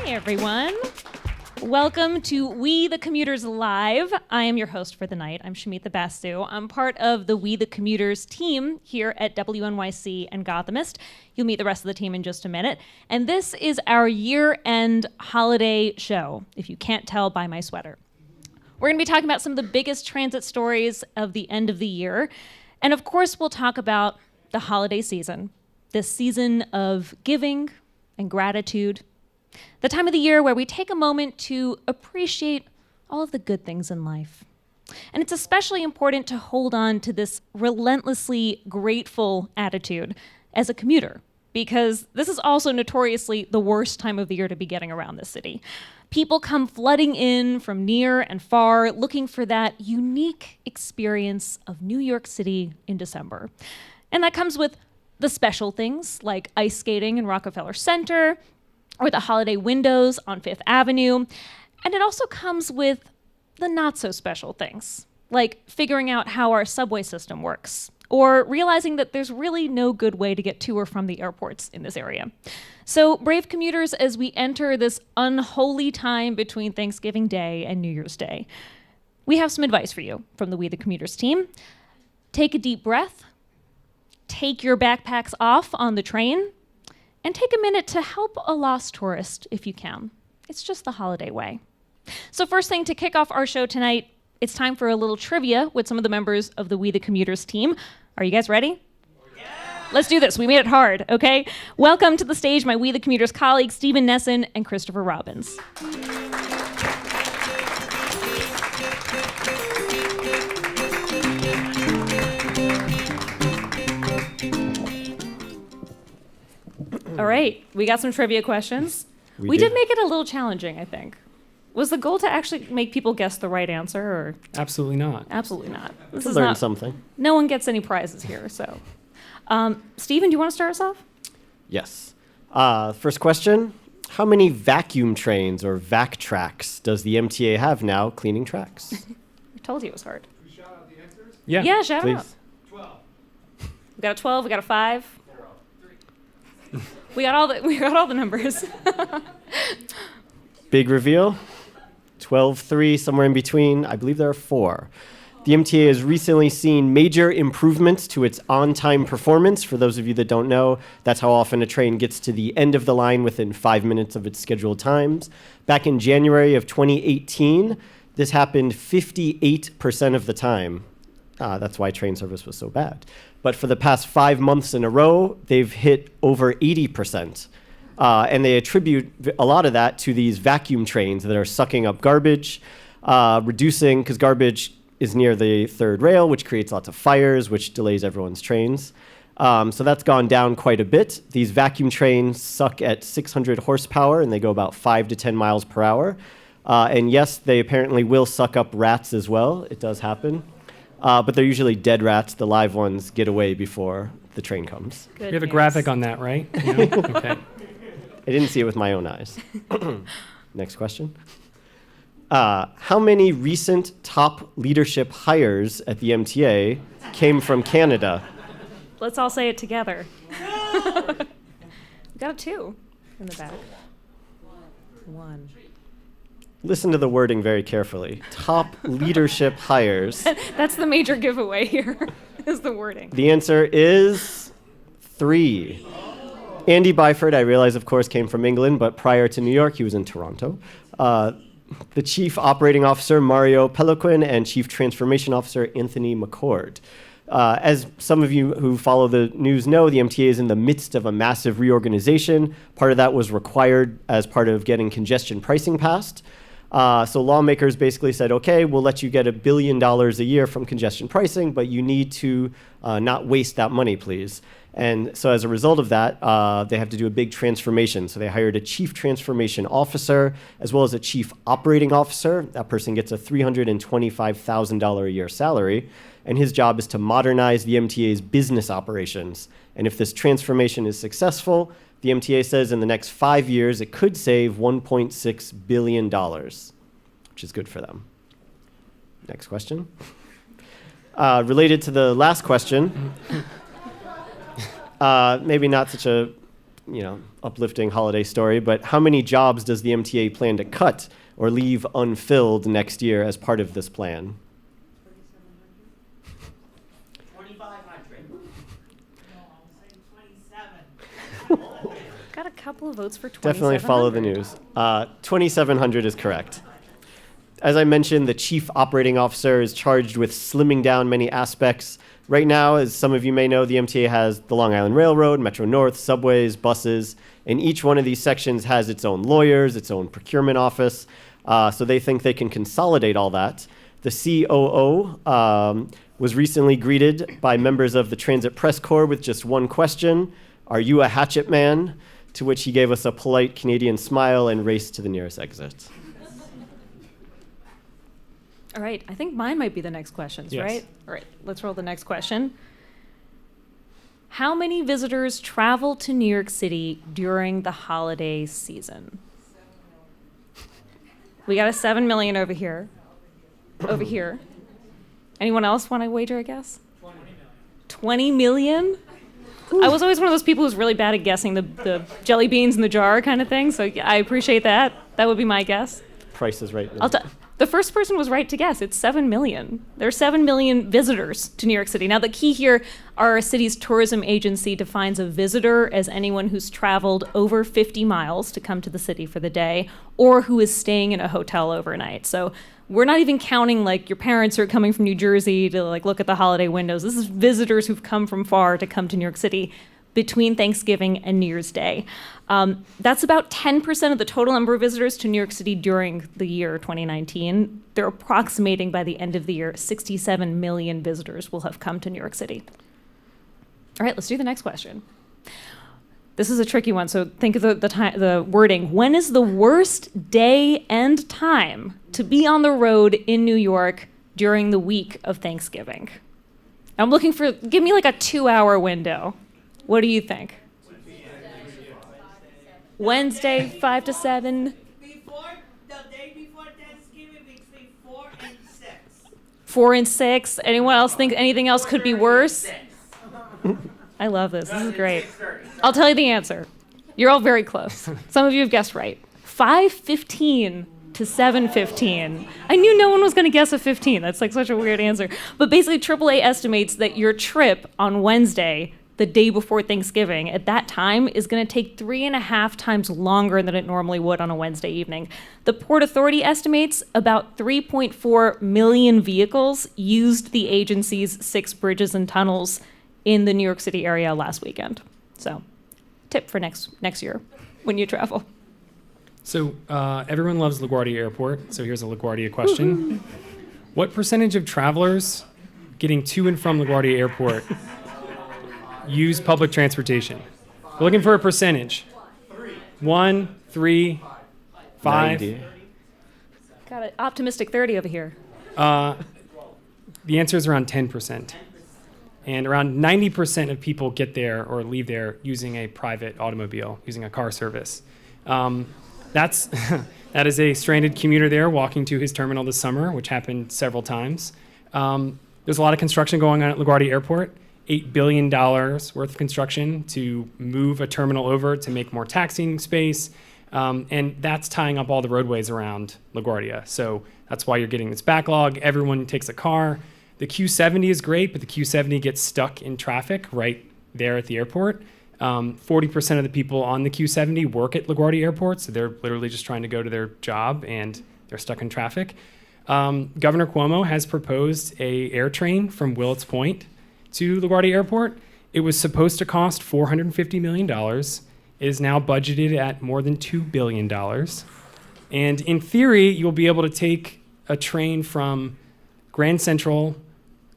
Hey everyone. Welcome to We the Commuters Live. I am your host for the night. I'm Shamita Basu. I'm part of the We the Commuters team here at WNYC and Gothamist. You'll meet the rest of the team in just a minute. And this is our year-end holiday show, if you can't tell by my sweater. We're going to be talking about some of the biggest transit stories of the end of the year. And of course, we'll talk about the holiday season, this season of giving and gratitude, the time of the year where we take a moment to appreciate all of the good things in life. And it's especially important to hold on to this relentlessly grateful attitude as a commuter, because this is also notoriously the worst time of the year to be getting around this city. People come flooding in from near and far, looking for that unique experience of New York City in December. And that comes with the special things like ice skating in Rockefeller Center, or the holiday windows on Fifth Avenue. And it also comes with the not so special things, like figuring out how our subway system works, or realizing that there's really no good way to get to or from the airports in this area. So brave commuters, as we enter this unholy time between Thanksgiving Day and New Year's Day, we have some advice for you from the We the Commuters team. Take a deep breath, take your backpacks off on the train, and take a minute to help a lost tourist if you can. It's just the holiday way. So first thing to kick off our show tonight, it's time for a little trivia with some of the members of the We the Commuters team. Are you guys ready? Yeah. Let's do this. We made it hard, okay? Welcome to the stage my We the Commuters colleagues, Stephen Nesson and Christopher Robbins. All right, we got some trivia questions. We did make it a little challenging, I think. Was the goal to actually make people guess the right answer, or? Absolutely not. Absolutely not. This is learn not something. No one gets any prizes here, so. Stephen, do you want to start us off? Yes. First question, how many vacuum trains or vac tracks does the MTA have now cleaning tracks? I told you it was hard. Can we shout out the answers? Yeah, shout it out. Please. 12. We got a 12, we got a 5. 3. We got all the numbers. Big reveal, 12, 3, somewhere in between. I believe there are 4. The MTA has recently seen major improvements to its on-time performance. For those of you that don't know, that's how often a train gets to the end of the line within 5 minutes of its scheduled times. Back in January of 2018, this happened 58% of the time. That's why train service was so bad. But for the past 5 months in a row, they've hit over 80%. And they attribute a lot of that to these vacuum trains that are sucking up garbage, reducing, because garbage is near the third rail, which creates lots of fires, which delays everyone's trains. So that's gone down quite a bit. These vacuum trains suck at 600 horsepower, and they go about 5 to 10 miles per hour. And yes, they apparently will suck up rats as well. It does happen. But they're usually dead rats. The live ones get away before the train comes. Good You have a news. graphic on that, right? Yeah? Okay. I didn't see it with my own eyes. Next question. How many recent top leadership hires at the MTA came from Canada? Let's all say it together. We got a 2 in the back. 1. Listen to the wording very carefully. Top leadership hires. That's the major giveaway here, is the wording. The answer is 3. Andy Byford, I realize, of course, came from England, but prior to New York, he was in Toronto. The Chief Operating Officer, Mario Peloquin, and Chief Transformation Officer, Anthony McCord. As some of you who follow the news know, the MTA is in the midst of a massive reorganization. Part of that was required as part of getting congestion pricing passed. So lawmakers basically said, okay, we'll let you get $1 billion a year from congestion pricing, but you need to not waste that money, please. And so as a result of that, they have to do a big transformation. So they hired a chief transformation officer as well as a chief operating officer. That person gets a $325,000 a year salary. And his job is to modernize the MTA's business operations. And if this transformation is successful, the MTA says in the next 5 years, it could save $1.6 billion, which is good for them. Next question. Related to the last question, maybe not such a uplifting holiday story, but how many jobs does the MTA plan to cut or leave unfilled next year as part of this plan? 2,500. Got a couple of votes for 2700. Definitely follow the news. 2,700 is correct. As I mentioned, the chief operating officer is charged with slimming down many aspects. Right now, as some of you may know, the MTA has the Long Island Railroad, Metro North, subways, buses, and each one of these sections has its own lawyers, its own procurement office, so they think they can consolidate all that. The COO was recently greeted by members of the Transit Press Corps with just one question: "Are you a hatchet man?" To which he gave us a polite Canadian smile and raced to the nearest exit. All right, I think mine might be the next questions, Yes. right? All right, let's roll the next question. How many visitors travel to New York City during the holiday season? We got a 7 million over here. Over here. Anyone else want to wager a guess? 20 million? I was always one of those people who's really bad at guessing the jelly beans in the jar kind of thing, so I appreciate that. That would be my guess. Price is right. The first person was right to guess. It's 7 million. There are 7 million visitors to New York City. Now, the key here, our city's tourism agency defines a visitor as anyone who's traveled over 50 miles to come to the city for the day, or who is staying in a hotel overnight. So we're not even counting like your parents who are coming from New Jersey to like look at the holiday windows. This is visitors who've come from far to come to New York City between Thanksgiving and New Year's Day. That's about 10% of the total number of visitors to New York City during the year 2019. They're approximating by the end of the year, 67 million visitors will have come to New York City. All right, let's do the next question. This is a tricky one, so think of the wording. When is the worst day and time to be on the road in New York during the week of Thanksgiving? I'm looking for, give me like a 2-hour window. What do you think? Wednesday, 5 to 7. Before, the day before Thanksgiving, between 4 and 6. 4 and 6. Anyone else think anything else could be worse? I love this. This is great. I'll tell you the answer. You're all very close. Some of you have guessed right. 5:15 to 7:15. I knew no one was going to guess a 15. That's like such a weird answer. But basically, AAA estimates that your trip on Wednesday, the day before Thanksgiving, at that time is going to take 3.5 times longer than it normally would on a Wednesday evening. The Port Authority estimates about 3.4 million vehicles used the agency's 6 bridges and tunnels in the New York City area last weekend. So, tip for next year when you travel. So everyone loves LaGuardia Airport, so here's a LaGuardia question. What percentage of travelers getting to and from LaGuardia Airport use public transportation? We're looking for a percentage. 1, 3, 5. 90. Got an optimistic 30 over here. The answer is around 10%. And around 90% of people get there or leave there using a private automobile, using a car service. That is a stranded commuter there walking to his terminal this summer, which happened several times. There's a lot of construction going on at LaGuardia Airport. $8 billion worth of construction to move a terminal over to make more taxiing space. And that's tying up all the roadways around LaGuardia. So that's why you're getting this backlog. Everyone takes a car. The Q70 is great, but the Q70 gets stuck in traffic right there at the airport. 40% of the people on the Q70 work at LaGuardia Airport, so they're literally just trying to go to their job and they're stuck in traffic. Governor Cuomo has proposed a air train from Willets Point to LaGuardia Airport. It was supposed to cost $450 million. It is now budgeted at more than $2 billion. And in theory, you'll be able to take a train from Grand Central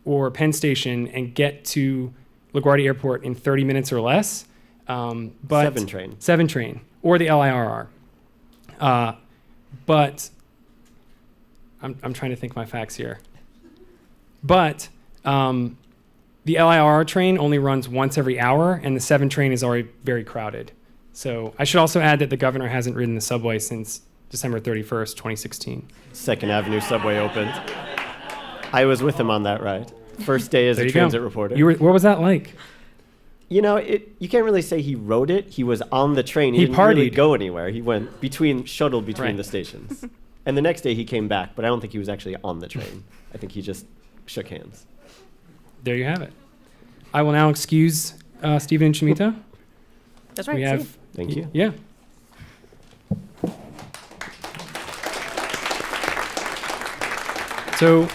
or Penn Station and get to LaGuardia Airport in 30 minutes or less. But 7 train, or the LIRR. But I'm trying to think my facts here. But the LIRR train only runs once every hour, and the 7 train is already very crowded. So I should also add that the governor hasn't ridden the subway since December 31st, 2016. 2nd Avenue subway opened. I was with him on that ride. First day as a transit reporter. What was that like? You know, you can't really say he wrote it. He was on the train. He didn't partied. really go anywhere. He went shuttled between Right. the stations. And the next day he came back, but I don't think he was actually on the train. I think he just shook hands. There you have it. I will now excuse Stephen and Shamita. That's right. We see have. you. Thank you. Yeah. So,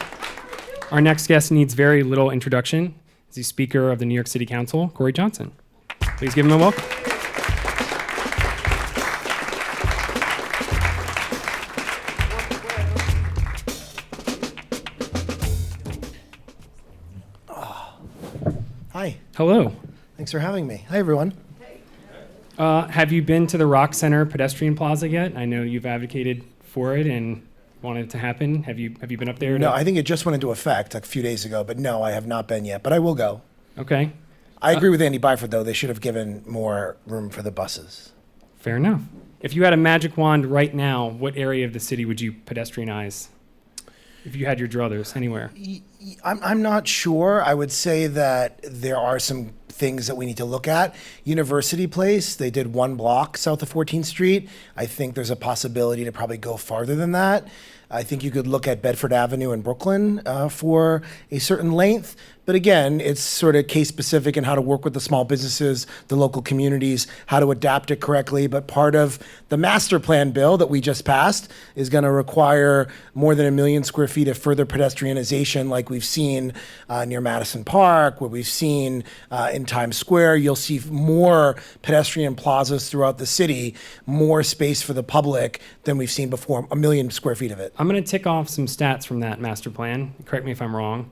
our next guest needs very little introduction. He's the Speaker of the New York City Council, Corey Johnson. Please give him a welcome. Hi, Hello. thanks for having me. Hi, everyone. Have you been to the Rock Center pedestrian plaza yet? I know you've advocated for it and wanted it to happen. Have you been up there? No, I think it just went into effect a few days ago, but no, I have not been yet, but I will go. Okay. I agree with Andy Byford, though. They should have given more room for the buses. Fair enough. If you had a magic wand right now, what area of the city would you pedestrianize? If you had your druthers anywhere. I'm not sure. I would say that there are some things that we need to look at. University Place, they did 1 block south of 14th Street. I think there's a possibility to probably go farther than that. I think you could look at Bedford Avenue in Brooklyn for a certain length. But again, it's sort of case specific and how to work with the small businesses, the local communities, how to adapt it correctly. But part of the master plan bill that we just passed is going to require more than 1 million square feet of further pedestrianization, like we've seen near Madison Park, where we've seen in Times Square. You'll see more pedestrian plazas throughout the city, more space for the public than we've seen before, 1 million square feet of it. I'm going to tick off some stats from that master plan. Correct me if I'm wrong.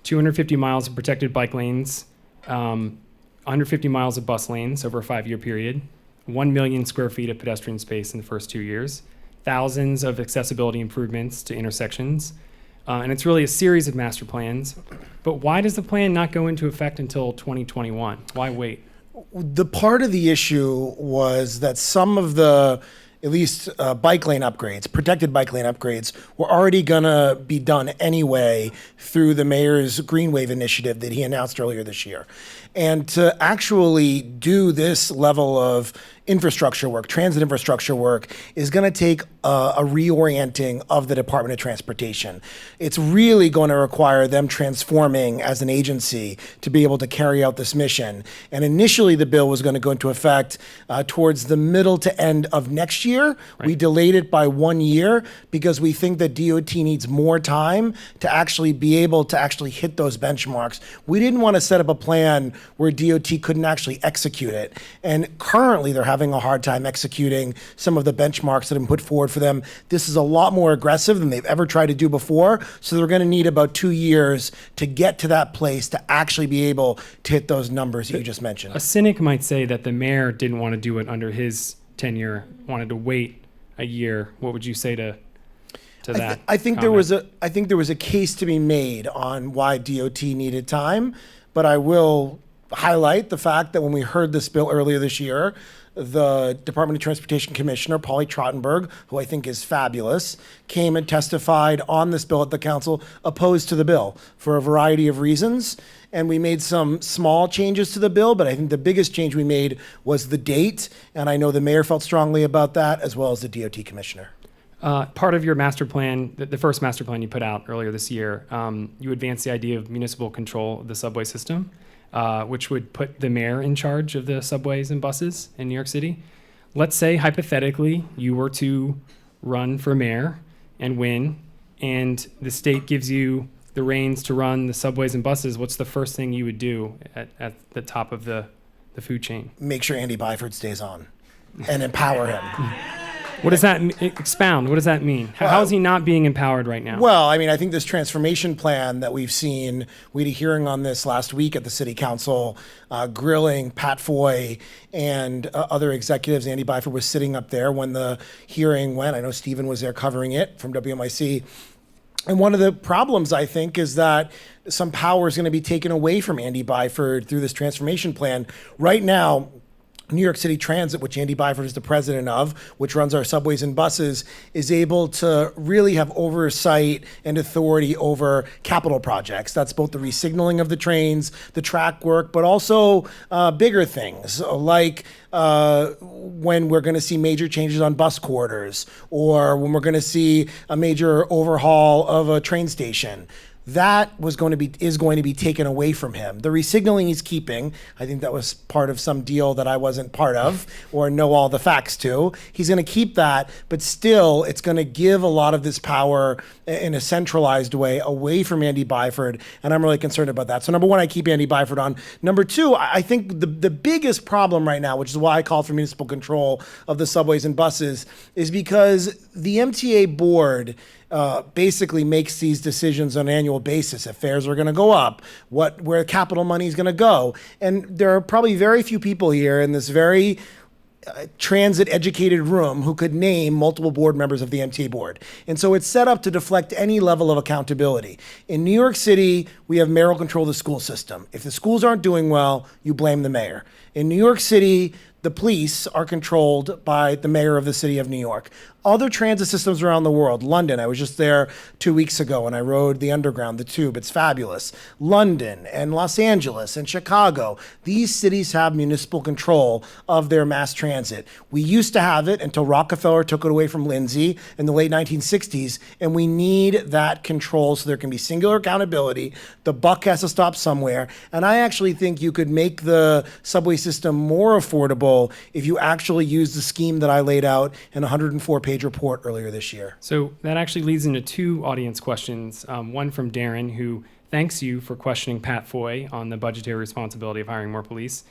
250 miles of protected bike lanes, 150 miles of bus lanes over a 5-year period, 1 million square feet of pedestrian space in the first 2 years, thousands of accessibility improvements to intersections. And it's really a series of master plans. But why does the plan not go into effect until 2021? Why wait? The part of the issue was that some of the, at least bike lane upgrades, protected bike lane upgrades, were already going to be done anyway through the mayor's Green Wave initiative that he announced earlier this year. And to actually do this level of infrastructure work, transit infrastructure work, is going to take a reorienting of the Department of Transportation. It's really going to require them transforming as an agency to be able to carry out this mission. And initially, the bill was going to go into effect towards the middle to end of next year. Right. We delayed it by 1 year because we think that DOT needs more time to actually be able to actually hit those benchmarks. We didn't want to set up a plan where DOT couldn't actually execute it. And currently, they're having a hard time executing some of the benchmarks that have been put forward for them. This is a lot more aggressive than they've ever tried to do before. So they're going to need about 2 years to get to that place to actually be able to hit those numbers that you just mentioned. A cynic might say that the mayor didn't want to do it under his tenure, wanted to wait a year. What would you say to that? I think there was a case to be made on why DOT needed time, but I will highlight the fact that when we heard this bill earlier this year, the Department of Transportation Commissioner, Polly Trottenberg, who I think is fabulous, came and testified on this bill at the council opposed to the bill for a variety of reasons. And we made some small changes to the bill, but I think the biggest change we made was the date. And I know the mayor felt strongly about that, as well as the DOT commissioner. Part of your master plan, the first master plan you put out earlier this year, you advanced the idea of municipal control of the subway system, which would put the mayor in charge of the subways and buses in New York City. Let's say, hypothetically, you were to run for mayor and win, and the state gives you the reins to run the subways and buses. What's the first thing you would do at the top of the food chain? Make sure Andy Byford stays on and empower him. What does that expound? What does that mean? How is he not being empowered right now? Well, I mean, I think this transformation plan that we've seen, we had a hearing on this last week at the city council, grilling Pat Foy and other executives. Andy Byford was sitting up there when the hearing went. I know Stephen was there covering it from WNYC. And one of the problems, I think, is that some power is going to be taken away from Andy Byford through this transformation plan. Right now, New York City Transit, which Andy Byford is the president of, which runs our subways and buses, is able to really have oversight and authority over capital projects. That's both the resignaling of the trains, the track work, but also bigger things like when we're going to see major changes on bus corridors, or when we're going to see a major overhaul of a train station. That is going to be taken away from him. The resignaling he's keeping, I think that was part of some deal that I wasn't part of or know all the facts to. He's going to keep that, but still it's going to give a lot of this power in a centralized way away from Andy Byford, and I'm really concerned about that. So number one, I keep Andy Byford on. Number two, I think the biggest problem right now, which is why I call for municipal control of the subways and buses, is because the MTA board basically makes these decisions on an annual basis. If fares are going to go up, where capital money is going to go. And there are probably very few people here in this very transit educated room who could name multiple board members of the MTA board. And so it's set up to deflect any level of accountability. In New York City, we have mayoral control of the school system. If the schools aren't doing well, you blame the mayor. In New York City, the police are controlled by the mayor of the city of New York. Other transit systems around the world, London, I was just there 2 weeks ago and I rode the underground, the tube, it's fabulous. London and Los Angeles and Chicago, these cities have municipal control of their mass transit. We used to have it until Rockefeller took it away from Lindsay in the late 1960s, and we need that control so there can be singular accountability. The buck has to stop somewhere, and I actually think you could make the subway system more affordable if you actually use the scheme that I laid out in a 104-page report earlier this year. So that actually leads into two audience questions. One from Darren, who thanks you for questioning Pat Foy on the budgetary responsibility of hiring more police.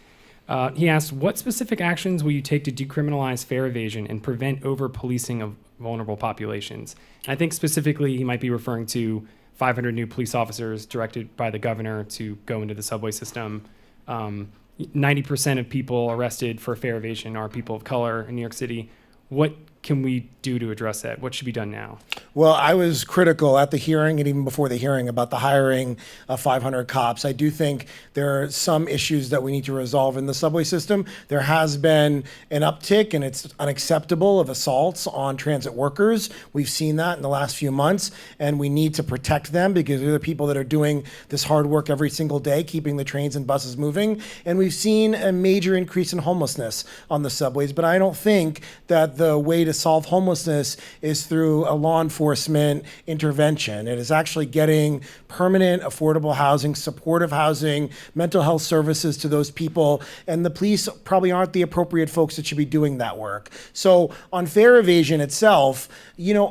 He asked, what specific actions will you take to decriminalize fare evasion and prevent over-policing of vulnerable populations? And I think specifically he might be referring to 500 new police officers directed by the governor to go into the subway system. 90% of people arrested for fare evasion are people of color in New York City. What can we do to address that? What should be done now? Well, I was critical at the hearing and even before the hearing about the hiring of 500 cops. I do think there are some issues that we need to resolve in the subway system. There has been an uptick, and it's unacceptable, of assaults on transit workers. We've seen that in the last few months, and we need to protect them because they're the people that are doing this hard work every single day, keeping the trains and buses moving. And we've seen a major increase in homelessness on the subways, but I don't think that the way to solve homelessness is through a law enforcement intervention. It is actually getting permanent, affordable housing, supportive housing, mental health services to those people, and the police probably aren't the appropriate folks that should be doing that work. So on fare evasion itself,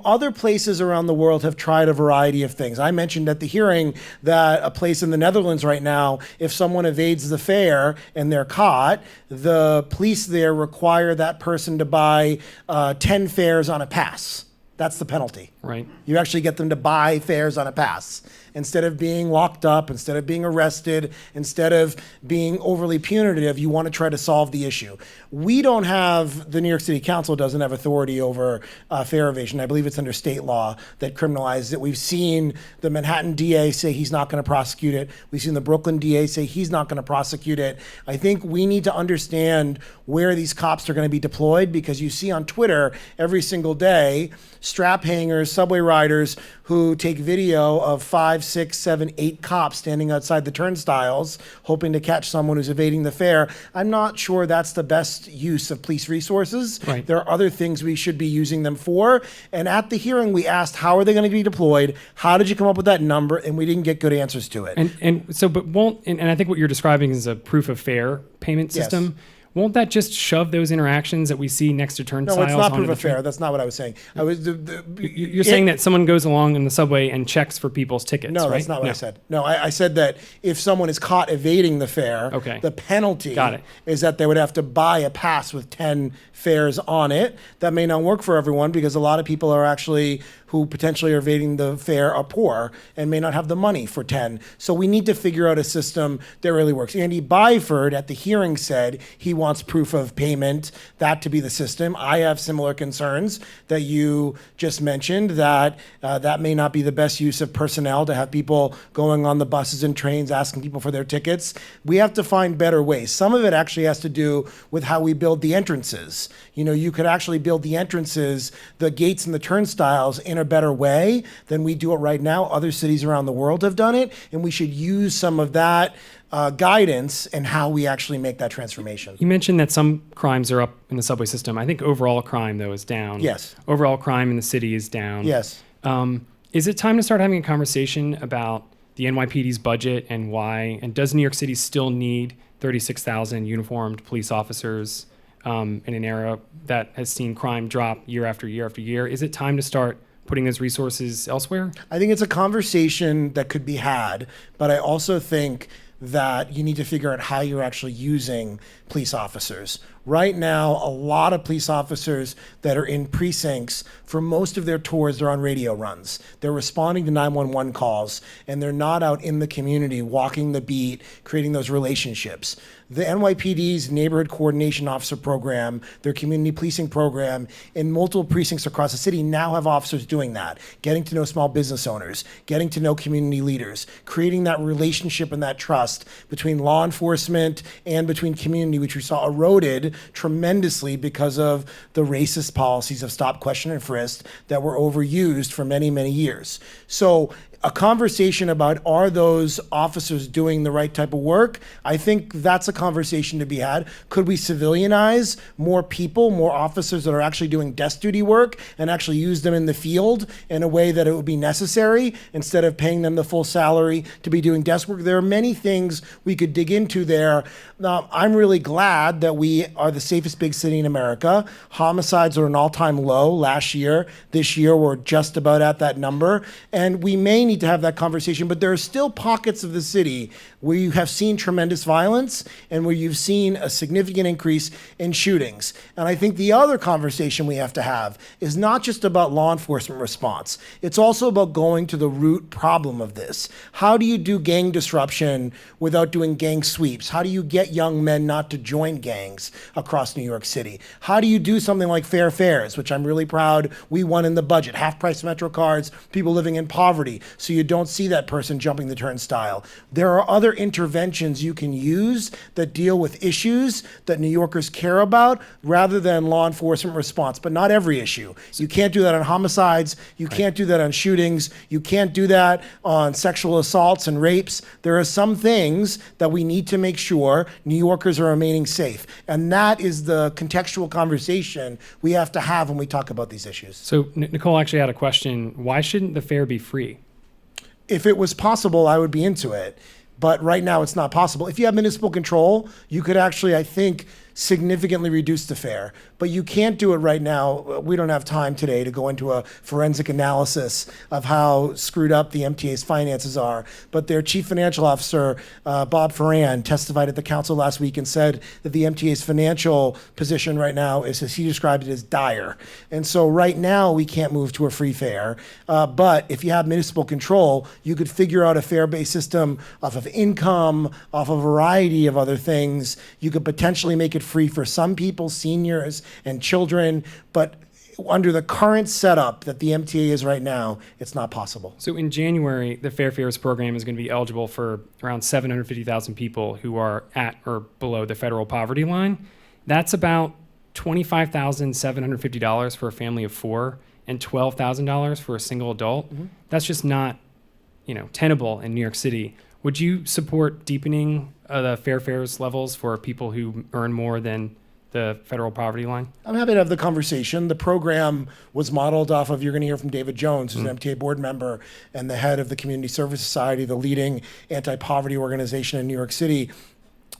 other places around the world have tried a variety of things. I mentioned at the hearing that a place in the Netherlands right now, if someone evades the fare and they're caught, the police there require that person to buy 10 fares on a pass. That's the penalty. Right. You actually get them to buy fares on a pass. Instead of being locked up, instead of being arrested, instead of being overly punitive, you want to try to solve the issue. We don't have, the New York City Council doesn't have authority over fare evasion. I believe it's under state law that criminalizes it. We've seen the Manhattan DA say he's not going to prosecute it. We've seen the Brooklyn DA say he's not going to prosecute it. I think we need to understand where these cops are going to be deployed, because you see on Twitter every single day strap hangers, subway riders who take video of 5, 6, 7, 8 cops standing outside the turnstiles hoping to catch someone who's evading the fare. I'm not sure that's the best use of police resources. Right. There are other things we should be using them for. And at the hearing, we asked, how are they going to be deployed? How did you come up with that number? And we didn't get good answers to it. And I think what you're describing is a proof of fare payment system. Yes. Won't that just shove those interactions that we see next to turnstiles? No, it's not onto proof the of fare. That's not what I was saying. You're saying that someone goes along in the subway and checks for people's tickets, No, right? that's not what I said. No, I said that if someone is caught evading the fare, Okay. the penalty Got it. is that they would have to buy a pass with 10 fares on it. That may not work for everyone, because a lot of people are actually, who potentially are evading the fare, are poor and may not have the money for 10. So we need to figure out a system that really works. Andy Byford at the hearing said he wants proof of payment, that to be the system. I have similar concerns that you just mentioned, that that may not be the best use of personnel to have people going on the buses and trains asking people for their tickets. We have to find better ways. Some of it actually has to do with how we build the entrances. You know, you could actually build the entrances, the gates and the turnstiles in a better way than we do it right now. Other cities around the world have done it, and we should use some of that guidance and how we actually make that transformation. You mentioned that some crimes are up in the subway system. I think overall crime, though, is down. Yes. Overall crime in the city is down. Yes. Is it time to start having a conversation about the NYPD's budget and why? And does New York City still need 36,000 uniformed police officers in an era that has seen crime drop year after year after year? Is it time to start putting those resources elsewhere? I think it's a conversation that could be had, but I also think that you need to figure out how you're actually using police officers. Right now, a lot of police officers that are in precincts, for most of their tours, they're on radio runs. They're responding to 911 calls, and they're not out in the community walking the beat, creating those relationships. The NYPD's Neighborhood Coordination Officer program, their community policing program, in multiple precincts across the city now have officers doing that, getting to know small business owners, getting to know community leaders, creating that relationship and that trust between law enforcement and between community, which we saw eroded tremendously because of the racist policies of stop, question, and frisk that were overused for many, many years. So a conversation about, are those officers doing the right type of work? I think that's a conversation to be had. Could we civilianize more people, more officers that are actually doing desk duty work, and actually use them in the field in a way that it would be necessary instead of paying them the full salary to be doing desk work? There are many things we could dig into there. Now, I'm really glad that we are the safest big city in America. Homicides are an all-time low last year. This year, we're just about at that number. And we may need to have that conversation, but there are still pockets of the city where you have seen tremendous violence and where you've seen a significant increase in shootings. And I think the other conversation we have to have is not just about law enforcement response. It's also about going to the root problem of this. How do you do gang disruption without doing gang sweeps? How do you get young men not to join gangs across New York City? How do you do something like fair fares, which I'm really proud we won in the budget, half-price Metro cards, people living in poverty, so you don't see that person jumping the turnstile. There are other interventions you can use that deal with issues that New Yorkers care about rather than law enforcement response, but not every issue. You can't do that on homicides. You can't do that on shootings. You can't do that on sexual assaults and rapes. There are some things that we need to make sure New Yorkers are remaining safe. And that is the contextual conversation we have to have when we talk about these issues. So Nicole actually had a question. Why shouldn't the fare be free? If it was possible, I would be into it. But right now, it's not possible. If you have municipal control, you could actually, I think, significantly reduce the fare. But you can't do it right now. We don't have time today to go into a forensic analysis of how screwed up the MTA's finances are. But their chief financial officer, Bob Ferran, testified at the council last week and said that the MTA's financial position right now is, as he described it, as dire. And so right now, we can't move to a free fare. But if you have municipal control, you could figure out a fare-based system off of income, off a variety of other things. You could potentially make it free for some people, seniors and children, but under the current setup that the MTA is right now, it's not possible. So in January, the Fair Fares program is going to be eligible for around 750,000 people who are at or below the federal poverty line. That's about $25,750 for a family of four and $12,000 for a single adult. Mm-hmm. That's just not, tenable in New York City. Would you support deepening the fair fares levels for people who earn more than the federal poverty line? I'm happy to have the conversation. The program was modeled off of, you're going to hear from David Jones, who's an MTA board member and the head of the Community Service Society, the leading anti-poverty organization in New York City.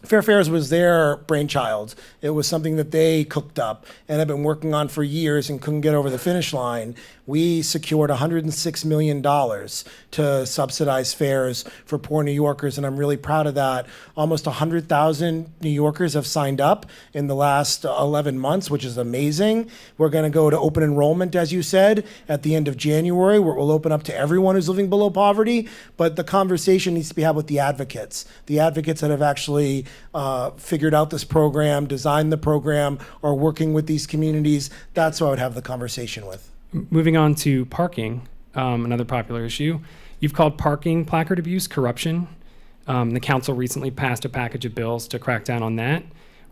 Fair Fares was their brainchild. It was something that they cooked up and have been working on for years and couldn't get over the finish line. We secured $106 million to subsidize fares for poor New Yorkers, and I'm really proud of that. Almost 100,000 New Yorkers have signed up in the last 11 months, which is amazing. We're going to go to open enrollment, as you said, at the end of January, where we'll open up to everyone who's living below poverty. But the conversation needs to be had with the advocates that have actually actually figured out this program, designed the program, are working with these communities, that's who I would have the conversation with. Moving on to parking, another popular issue. You've called parking placard abuse corruption. The council recently passed a package of bills to crack down on that.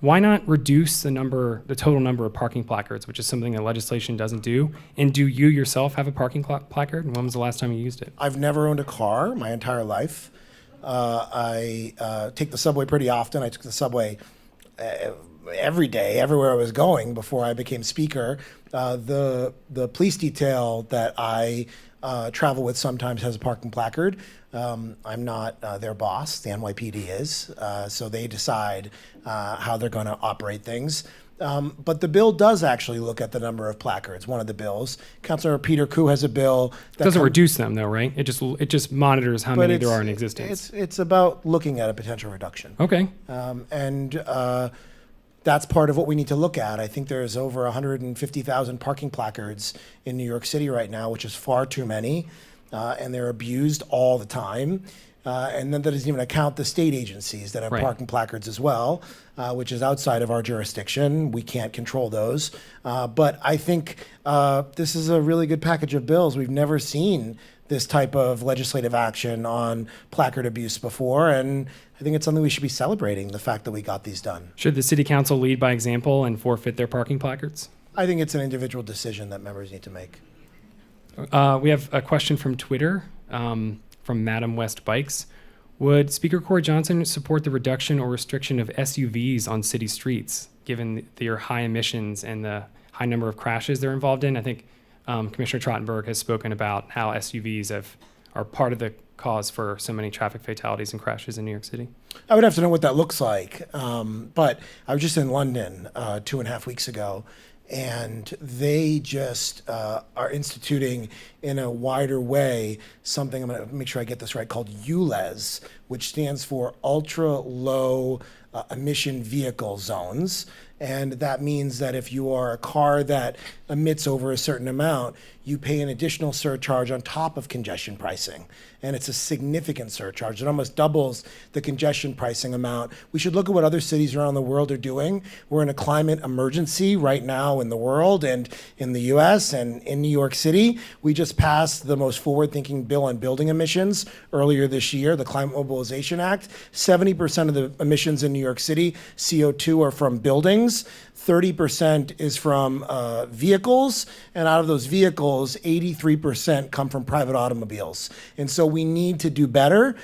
Why not reduce the total number of parking placards, which is something that legislation doesn't do? And do you yourself have a parking placard? And when was the last time you used it? I've never owned a car my entire life. I take the subway pretty often. I took the subway every day, everywhere I was going before I became speaker. The police detail that I travel with sometimes has a parking placard. I'm not their boss, the NYPD is, so they decide how they're going to operate things. But the bill does actually look at the number of placards, one of the bills. Councilor Peter Koo has a bill that Doesn't reduce them though, right? It just monitors how many there are in existence. It's about looking at a potential reduction. Okay. And that's part of what we need to look at. I think there's over 150,000 parking placards in New York City right now, which is far too many, and they're abused all the time. And then that doesn't even account the state agencies that have Right. parking placards as well, which is outside of our jurisdiction. We can't control those. But I think this is a really good package of bills. We've never seen this type of legislative action on placard abuse before, and I think it's something we should be celebrating, the fact that we got these done. Should the city council lead by example and forfeit their parking placards? I think it's an individual decision that members need to make. We have a question from Twitter from Madam West Bikes. Would Speaker Corey Johnson support the reduction or restriction of SUVs on city streets, given their high emissions and the high number of crashes they're involved in? I think Commissioner Trottenberg has spoken about how SUVs are part of the cause for so many traffic fatalities and crashes in New York City. I would have to know what that looks like. But I was just in London 2.5 weeks ago, and they just are instituting in a wider way something, I'm going to make sure I get this right, called ULEZ, which stands for Ultra Low Emission Vehicle Zones. And that means that if you are a car that emits over a certain amount, you pay an additional surcharge on top of congestion pricing. And it's a significant surcharge. It almost doubles the congestion pricing amount. We should look at what other cities around the world are doing. We're in a climate emergency right now in the world and in the US and in New York City. We just passed the most forward-thinking bill on building emissions earlier this year, the Climate Mobilization Act. 70% of the emissions in New York City, CO2, are from buildings. 30% is from vehicles, and out of those vehicles, 83% come from private automobiles. And so we need to do better.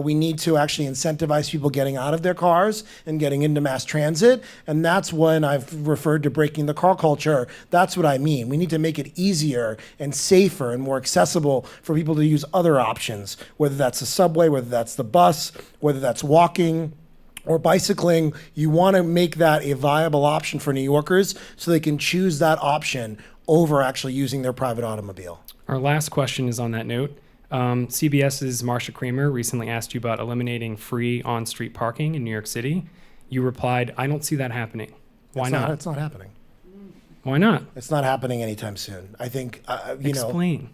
We need to actually incentivize people getting out of their cars and getting into mass transit. And that's when I've referred to breaking the car culture. That's what I mean. We need to make it easier and safer and more accessible for people to use other options, whether that's the subway, whether that's the bus, whether that's walking or bicycling. You want to make that a viable option for New Yorkers so they can choose that option over actually using their private automobile. Our last question is on that note. CBS's Marsha Kramer recently asked you about eliminating free on-street parking in New York City. You replied, "I don't see that happening." Why not? It's not happening. Why not? It's not happening anytime soon. I think, Explain.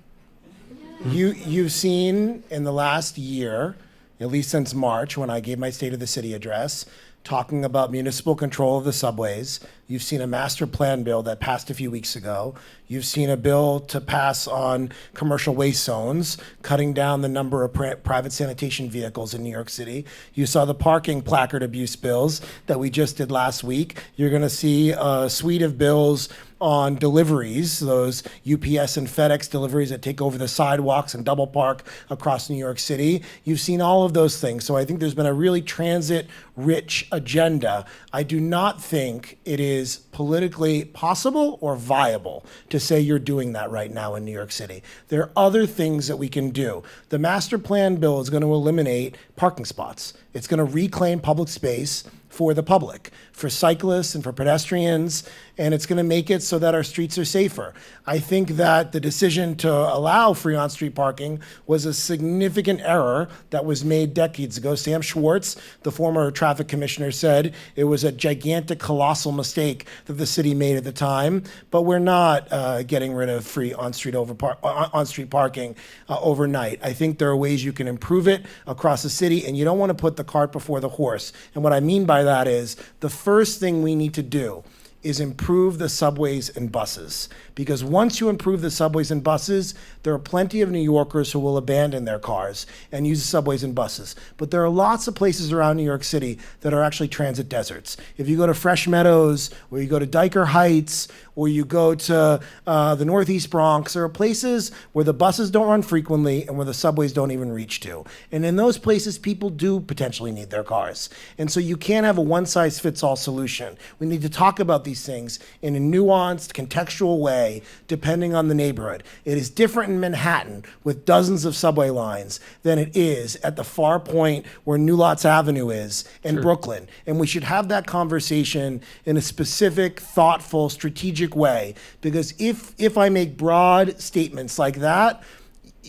You've seen in the last year, at least since March, when I gave my State of the City address, talking about municipal control of the subways. You've seen a master plan bill that passed a few weeks ago. You've seen a bill to pass on commercial waste zones, cutting down the number of private sanitation vehicles in New York City. You saw the parking placard abuse bills that we just did last week. You're going to see a suite of bills on deliveries, those UPS and FedEx deliveries that take over the sidewalks and double park across New York City. You've seen all of those things. So I think there's been a really transit-rich agenda. I do not think it is politically possible or viable to say you're doing that right now in New York City. There are other things that we can do. The master plan bill is going to eliminate parking spots. It's going to reclaim public space for the public, for cyclists and for pedestrians, and it's going to make it so that our streets are safer. I think that the decision to allow free on-street parking was a significant error that was made decades ago. Sam Schwartz, the former traffic commissioner, said it was a gigantic, colossal mistake that the city made at the time, but we're not getting rid of free on-street parking overnight. I think there are ways you can improve it across the city, and you don't want to put the cart before the horse. And what I mean by that is the first thing we need to do is improve the subways and buses. Because once you improve the subways and buses, there are plenty of New Yorkers who will abandon their cars and use the subways and buses. But there are lots of places around New York City that are actually transit deserts. If you go to Fresh Meadows, or you go to Diker Heights, or you go to the Northeast Bronx, there are places where the buses don't run frequently and where the subways don't even reach to. And in those places, people do potentially need their cars. And so you can't have a one-size-fits-all solution. We need to talk about these things in a nuanced, contextual way, depending on the neighborhood. It is different in Manhattan with dozens of subway lines than it is at the far point where New Lots Avenue is in Brooklyn. And we should have that conversation in a specific, thoughtful, strategic way. Because if I make broad statements like that,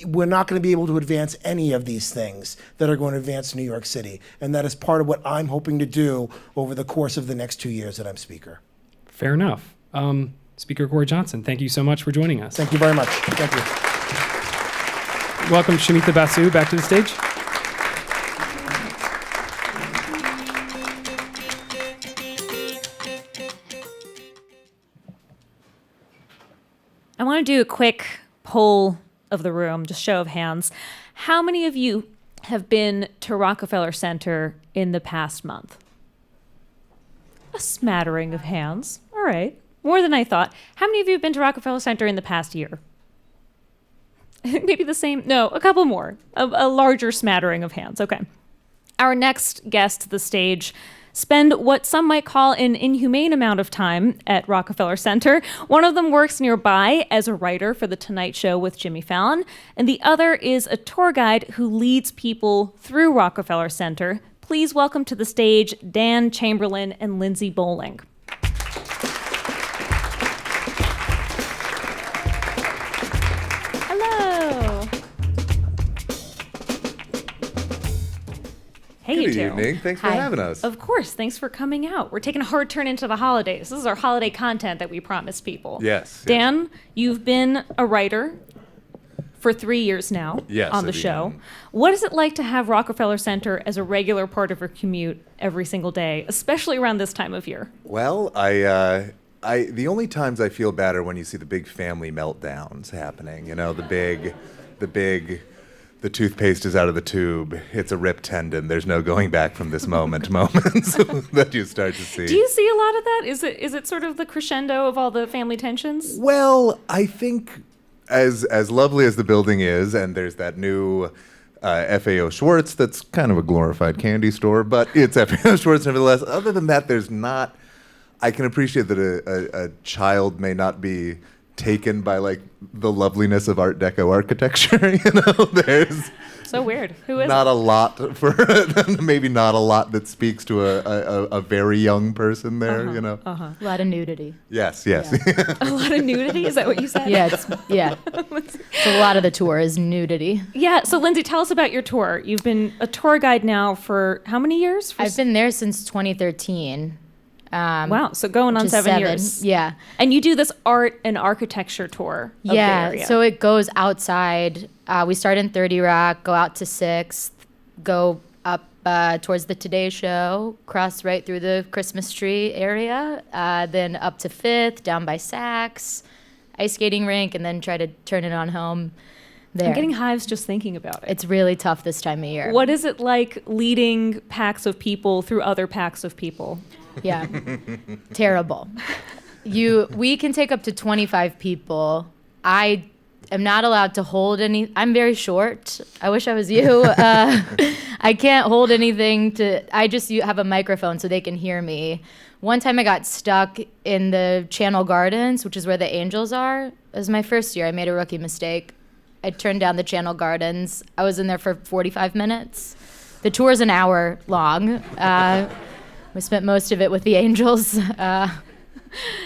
we're not going to be able to advance any of these things that are going to advance New York City. And that is part of what I'm hoping to do over the course of the next 2 years that I'm Speaker. Fair enough. Speaker Corey Johnson, thank you so much for joining us. Thank you very much. Thank you. Welcome Shamita Basu back to the stage. I want to do a quick poll of the room, just show of hands. How many of you have been to Rockefeller Center in the past month? A smattering of hands. All right. More than I thought. How many of you have been to Rockefeller Center in the past year? Maybe the same. No, a couple more. A larger smattering of hands. Okay. Our next guest to the stage spend what some might call an inhumane amount of time at Rockefeller Center. One of them works nearby as a writer for The Tonight Show with Jimmy Fallon, and the other is a tour guide who leads people through Rockefeller Center. Please welcome to the stage Dan Chamberlain and Lindsay Bolling. Hello. Hey, you Good two. evening. Thanks for Hi. having us. Of course. Thanks for coming out. We're taking a hard turn into the holidays. This is our holiday content that we promised people. Yes. Dan, you've been a writer for 3 years now Yes, on the I've show. been. What is it like to have Rockefeller Center as a regular part of your commute every single day, especially around this time of year? Well, the only times I feel bad are when you see the big family meltdowns happening. You know, the toothpaste is out of the tube. It's a ripped tendon. There's no going back from this moments that you start to see. Do you see a lot of that? Is it sort of the crescendo of all the family tensions? Well, I think as lovely as the building is, and there's that new FAO Schwartz that's kind of a glorified candy store, but it's FAO Schwartz nevertheless. Other than that, there's not. I can appreciate that a child may not be taken by like the loveliness of Art Deco architecture. You know, there's So weird. Who is not it? a lot for maybe not a lot that speaks to a very young person there. You know. A lot of nudity. Yes. Yes. A lot of nudity? Is that what you said? Yeah, it's a lot of the tour is nudity. Yeah, so Lindsay, tell us about your tour. You've been a tour guide now for how many years? I've been there since 2013. Wow, so going on which is 7 years. Yeah. And you do this art and architecture tour of the area. So it goes outside. We start in 30 Rock, go out to 6th, go up towards the Today Show, cross right through the Christmas tree area, then up to 5th, down by Saks, ice skating rink, and then try to turn it on home there. I'm getting hives just thinking about it. It's really tough this time of year. What is it like leading packs of people through other packs of people? Yeah. Terrible. We can take up to 25 people. I am not allowed to hold any. I'm very short. I wish I was you. I can't hold anything I just have a microphone so they can hear me. One time I got stuck in the Channel Gardens, which is where the Angels are. It was my first year. I made a rookie mistake. I turned down the Channel Gardens. I was in there for 45 minutes. The tour is an hour long. We spent most of it with the Angels.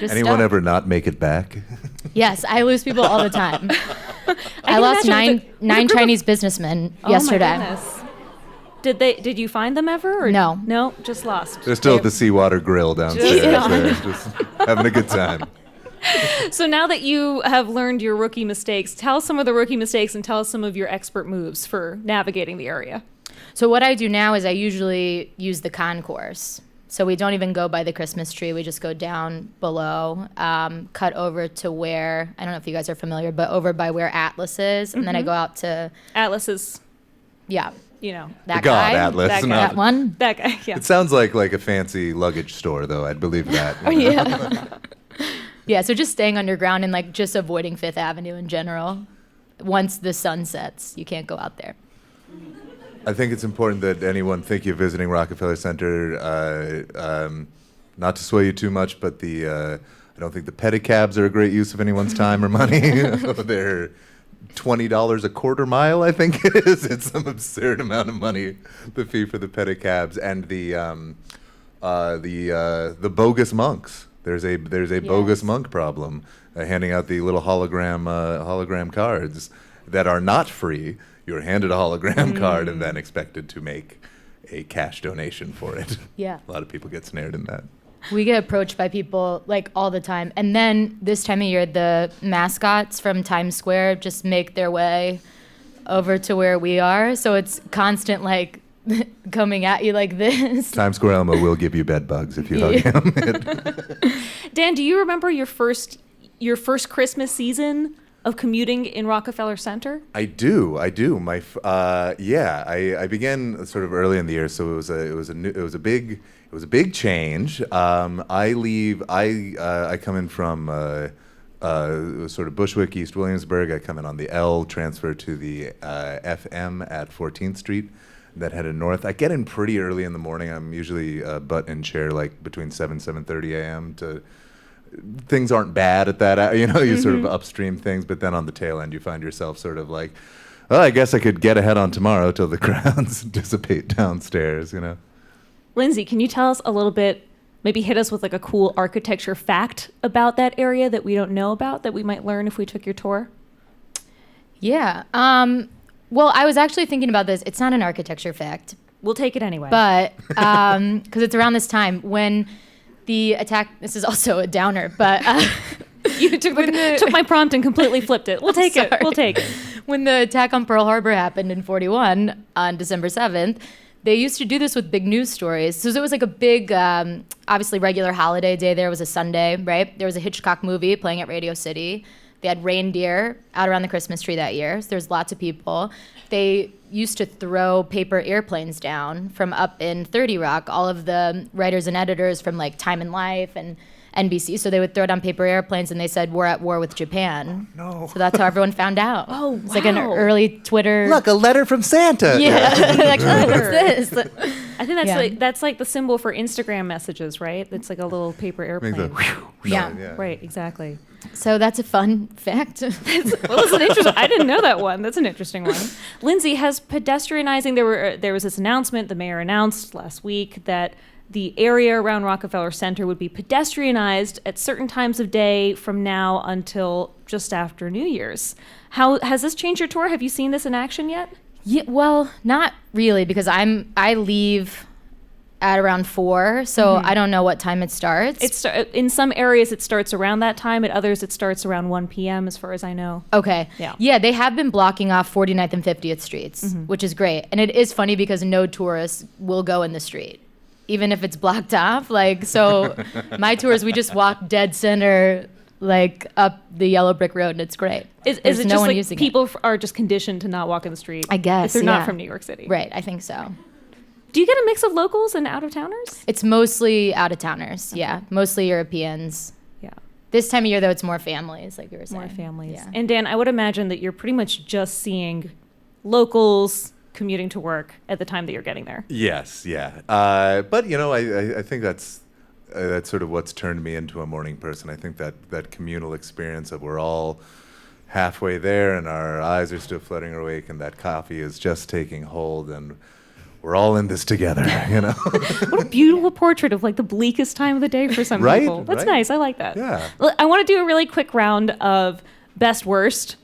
Anyone stuck. ever not make it back? Yes, I lose people all the time. I can lost imagine nine with a Chinese businessmen Oh yesterday. my goodness. Did you find them ever? Or No. No, just lost. They're still at the Seawater Grill downstairs. Yeah. They're just having a good time. So now that you have learned your rookie mistakes, tell us some of the rookie mistakes and tell us some of your expert moves for navigating the area. So what I do now is I usually use the concourse. So we don't even go by the Christmas tree. We just go down below, cut over to where, I don't know if you guys are familiar, but over by where Atlas is. And then I go out to, Atlas is, yeah, you know, that The god guy. Atlas. That guy. not- That one. that guy. Yeah. It sounds like a fancy luggage store, though. I'd believe that. Yeah. Yeah, so just staying underground and like just avoiding Fifth Avenue in general. Once the sun sets, you can't go out there. I think it's important that anyone thinking of visiting Rockefeller Center, not to sway you too much, but I don't think the pedicabs are a great use of anyone's time or money. They're $20 a quarter mile, I think it is. It's some absurd amount of money, the fee for the pedicabs, and the bogus monks. There's a bogus Yes. monk problem, handing out the little hologram cards that are not free. You're handed a hologram card and then expected to make a cash donation for it. Yeah. A lot of people get snared in that. We get approached by people like all the time. And then this time of year, the mascots from Times Square just make their way over to where we are. So it's constant like coming at you like this. Times Square Elmo will give you bed bugs if you hug him. Dan, do you remember your first Christmas season of commuting in Rockefeller Center? I do. I began sort of early in the year, so it was a big change. I come in from sort of Bushwick, East Williamsburg. I come in on the L, transfer to the FM at 14th Street, that headed north. I get in pretty early in the morning. I'm usually butt in chair like between 7:30 a.m. to. Things aren't bad at that, you sort of upstream things, but then on the tail end you find yourself sort of like, well, I guess I could get ahead on tomorrow till the crowds dissipate downstairs, Lindsay, can you tell us a little bit, maybe hit us with like a cool architecture fact about that area that we don't know about that we might learn if we took your tour? Yeah. Well, I was actually thinking about this. It's not an architecture fact, We'll take it anyway. but because it's around this time when the attack, this is also a downer, but you took my prompt and completely flipped it. We'll take it. We'll take it. when the attack on Pearl Harbor happened in 41 on December 7th, they used to do this with big news stories. So it was like a big, obviously regular holiday day. There was a Sunday, right? There was a Hitchcock movie playing at Radio City. They had reindeer out around the Christmas tree that year. So there's lots of people. They used to throw paper airplanes down from up in 30 Rock. All of the writers and editors from like Time and Life and NBC. So they would throw down paper airplanes and they said, we're at war with Japan. No. So that's how everyone found out. Oh, It's like an wow. early Twitter. Look, a letter from Santa. Yeah. Like, oh, what's this? I think Yeah. that's like the symbol for Instagram messages, right? It's like a little paper Makes airplane. a Yeah. Right, exactly. So that's a fun fact. Well, that's an interesting. I didn't know that one. That's an interesting one. Lindsay, has pedestrianizing? There was this announcement. The mayor announced last week that the area around Rockefeller Center would be pedestrianized at certain times of day from now until just after New Year's. How has this changed your tour? Have you seen this in action yet? Yeah, well, not really, because I leave at around 4, so I don't know what time it starts. In some areas it starts around that time. At others it starts around 1 p.m. as far as I know. Okay. Yeah. Yeah, they have been blocking off 49th and 50th streets, which is great. And it is funny because no tourists will go in the street, even if it's blocked off. Like, so my tours, we just walk dead center, like up the yellow brick road, and it's great. Is There's it no just one like using it. people are just conditioned to not walk in the street? I guess, if they're yeah. not from New York City. Right, I think so. Do you get a mix of locals and out-of-towners? It's mostly out-of-towners, yeah. Mostly Europeans. Yeah, This time of year, though, it's more families, like you were saying. more families. Yeah. And Dan, I would imagine that you're pretty much just seeing locals commuting to work at the time that you're getting there. Yes, yeah. But I think that's sort of what's turned me into a morning person. I think that communal experience of we're all halfway there and our eyes are still fluttering awake and that coffee is just taking hold and we're all in this together, you know? What a beautiful portrait of like the bleakest time of the day for some Right, people. That's right. nice. I like that. Yeah. I want to do a really quick round of best worst.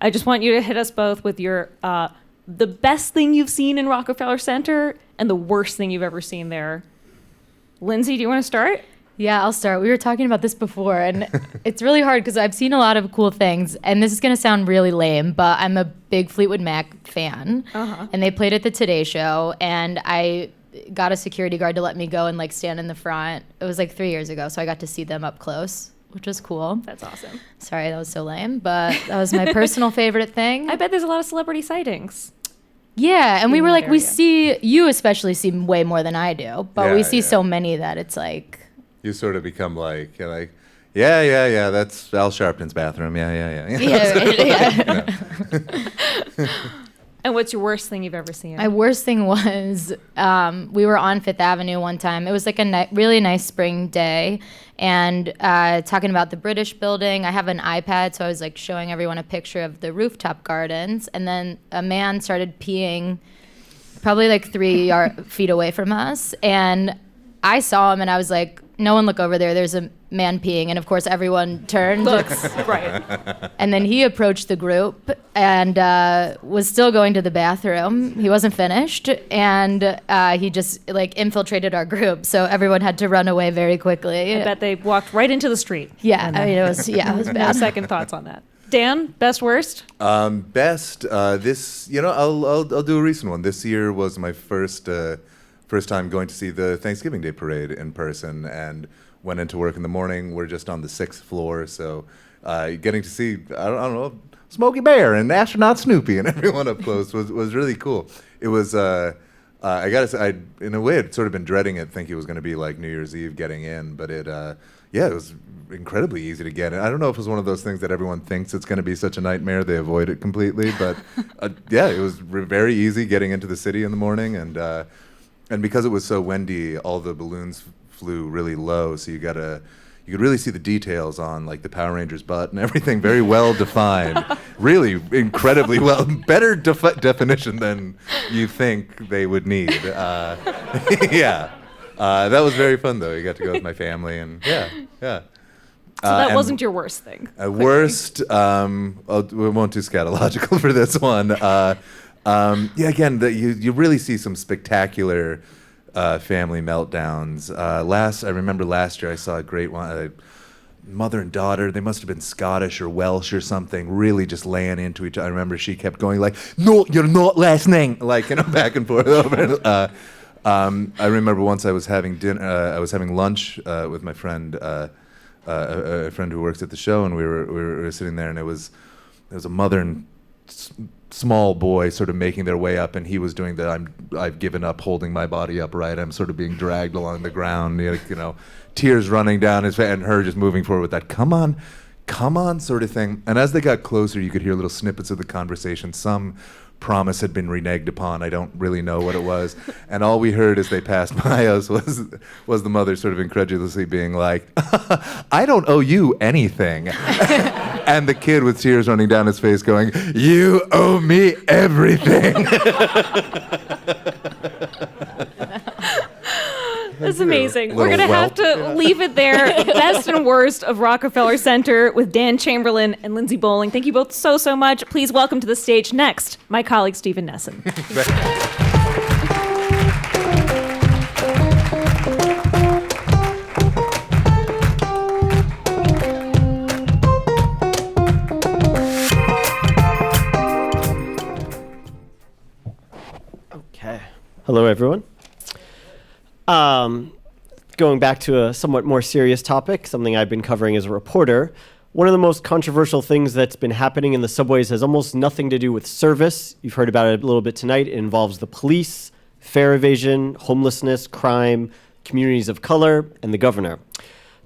I just want you to hit us both with your the best thing you've seen in Rockefeller Center and the worst thing you've ever seen there. Lindsay, do you want to start? Yeah, I'll start. We were talking about this before, and it's really hard because I've seen a lot of cool things, and this is going to sound really lame, but I'm a big Fleetwood Mac fan, and they played at the Today Show, and I got a security guard to let me go and like stand in the front. It was like 3 years ago, so I got to see them up close, which was cool. That's awesome. Sorry, that was so lame, but that was my personal favorite thing. I bet there's a lot of celebrity sightings. Yeah, and we in were that like, we area. see, you especially see way more than I do, but Yeah, we see yeah. so many that it's like, You sort of become like, you're like, yeah, that's Al Sharpton's bathroom. Yeah. yeah. And what's your worst thing you've ever seen? My worst thing was we were on Fifth Avenue one time. It was like a really nice spring day, and talking about the British building. I have an iPad, so I was like showing everyone a picture of the rooftop gardens, and then a man started peeing probably like 3 feet away from us, and I saw him, and I was like, no one look over there. There's a man peeing. And of course, everyone turned. Right. And then he approached the group and was still going to the bathroom. He wasn't finished. And he just like infiltrated our group. So everyone had to run away very quickly. I bet they walked right into the street. Yeah. I mean, it was No bad. second thoughts on that. Dan, best worst? Best, this, I'll do a recent one. This year was my first time going to see the Thanksgiving Day parade in person, and went into work in the morning. We're just on the 6th floor, so getting to see, I don't know, Smokey Bear and Astronaut Snoopy and everyone up close was really cool. It was, I gotta say, in a way, I'd sort of been dreading it, thinking it was going to be like New Year's Eve getting in, but it was incredibly easy to get in. I don't know if it was one of those things that everyone thinks it's going to be such a nightmare, they avoid it completely, but it was very easy getting into the city in the morning, and because it was so windy, all the balloons flew really low, so you could really see the details on like the Power Rangers butt and everything, very well defined, really incredibly well, better definition than you think they would need. That was very fun though. You got to go with my family, and yeah. So that wasn't your worst thing. Worst, we won't do scatological for this one. Again, you really see some spectacular family meltdowns. I remember last year I saw a great one. Mother and daughter, they must have been Scottish or Welsh or something, really just laying into each other. I remember she kept going like, "No, you're not listening," like, back and forth over. I remember once I was having lunch with my friend, a friend who works at the show, and we were sitting there, and there was a mother and small boy sort of making their way up, and he was doing I've given up holding my body upright. I'm sort of being dragged along the ground, tears running down his face, and her just moving forward with that come on sort of thing. And as they got closer, you could hear little snippets of the conversation. Some promise had been reneged upon. I don't really know what it was. And all we heard as they passed by us was the mother sort of incredulously being like, "I don't owe you anything." And the kid with tears running down his face going, "You owe me everything." That's amazing. We're Little going to have to leave it there. Best and worst of Rockefeller Center with Dan Chamberlain and Lindsay Bolling. Thank you both so much. Please welcome to the stage next my colleague Stephen Nesson. Okay. Hello, everyone. Going back to a somewhat more serious topic, something I've been covering as a reporter, one of the most controversial things that's been happening in the subways has almost nothing to do with service. You've heard about it a little bit tonight. It involves the police, fare evasion, homelessness, crime, communities of color, and the governor.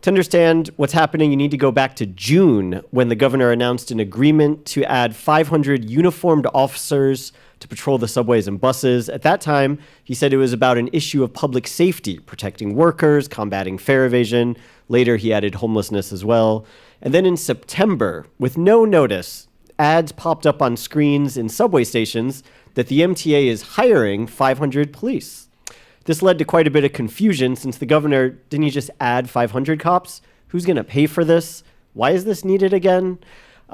To understand what's happening, you need to go back to June when the governor announced an agreement to add 500 uniformed officers to patrol the subways and buses. At that time, he said it was about an issue of public safety, protecting workers, combating fare evasion. Later, he added homelessness as well. And then in September, with no notice, ads popped up on screens in subway stations that the MTA is hiring 500 police. This led to quite a bit of confusion since the governor, didn't he just add 500 cops? Who's going to pay for this? Why is this needed again?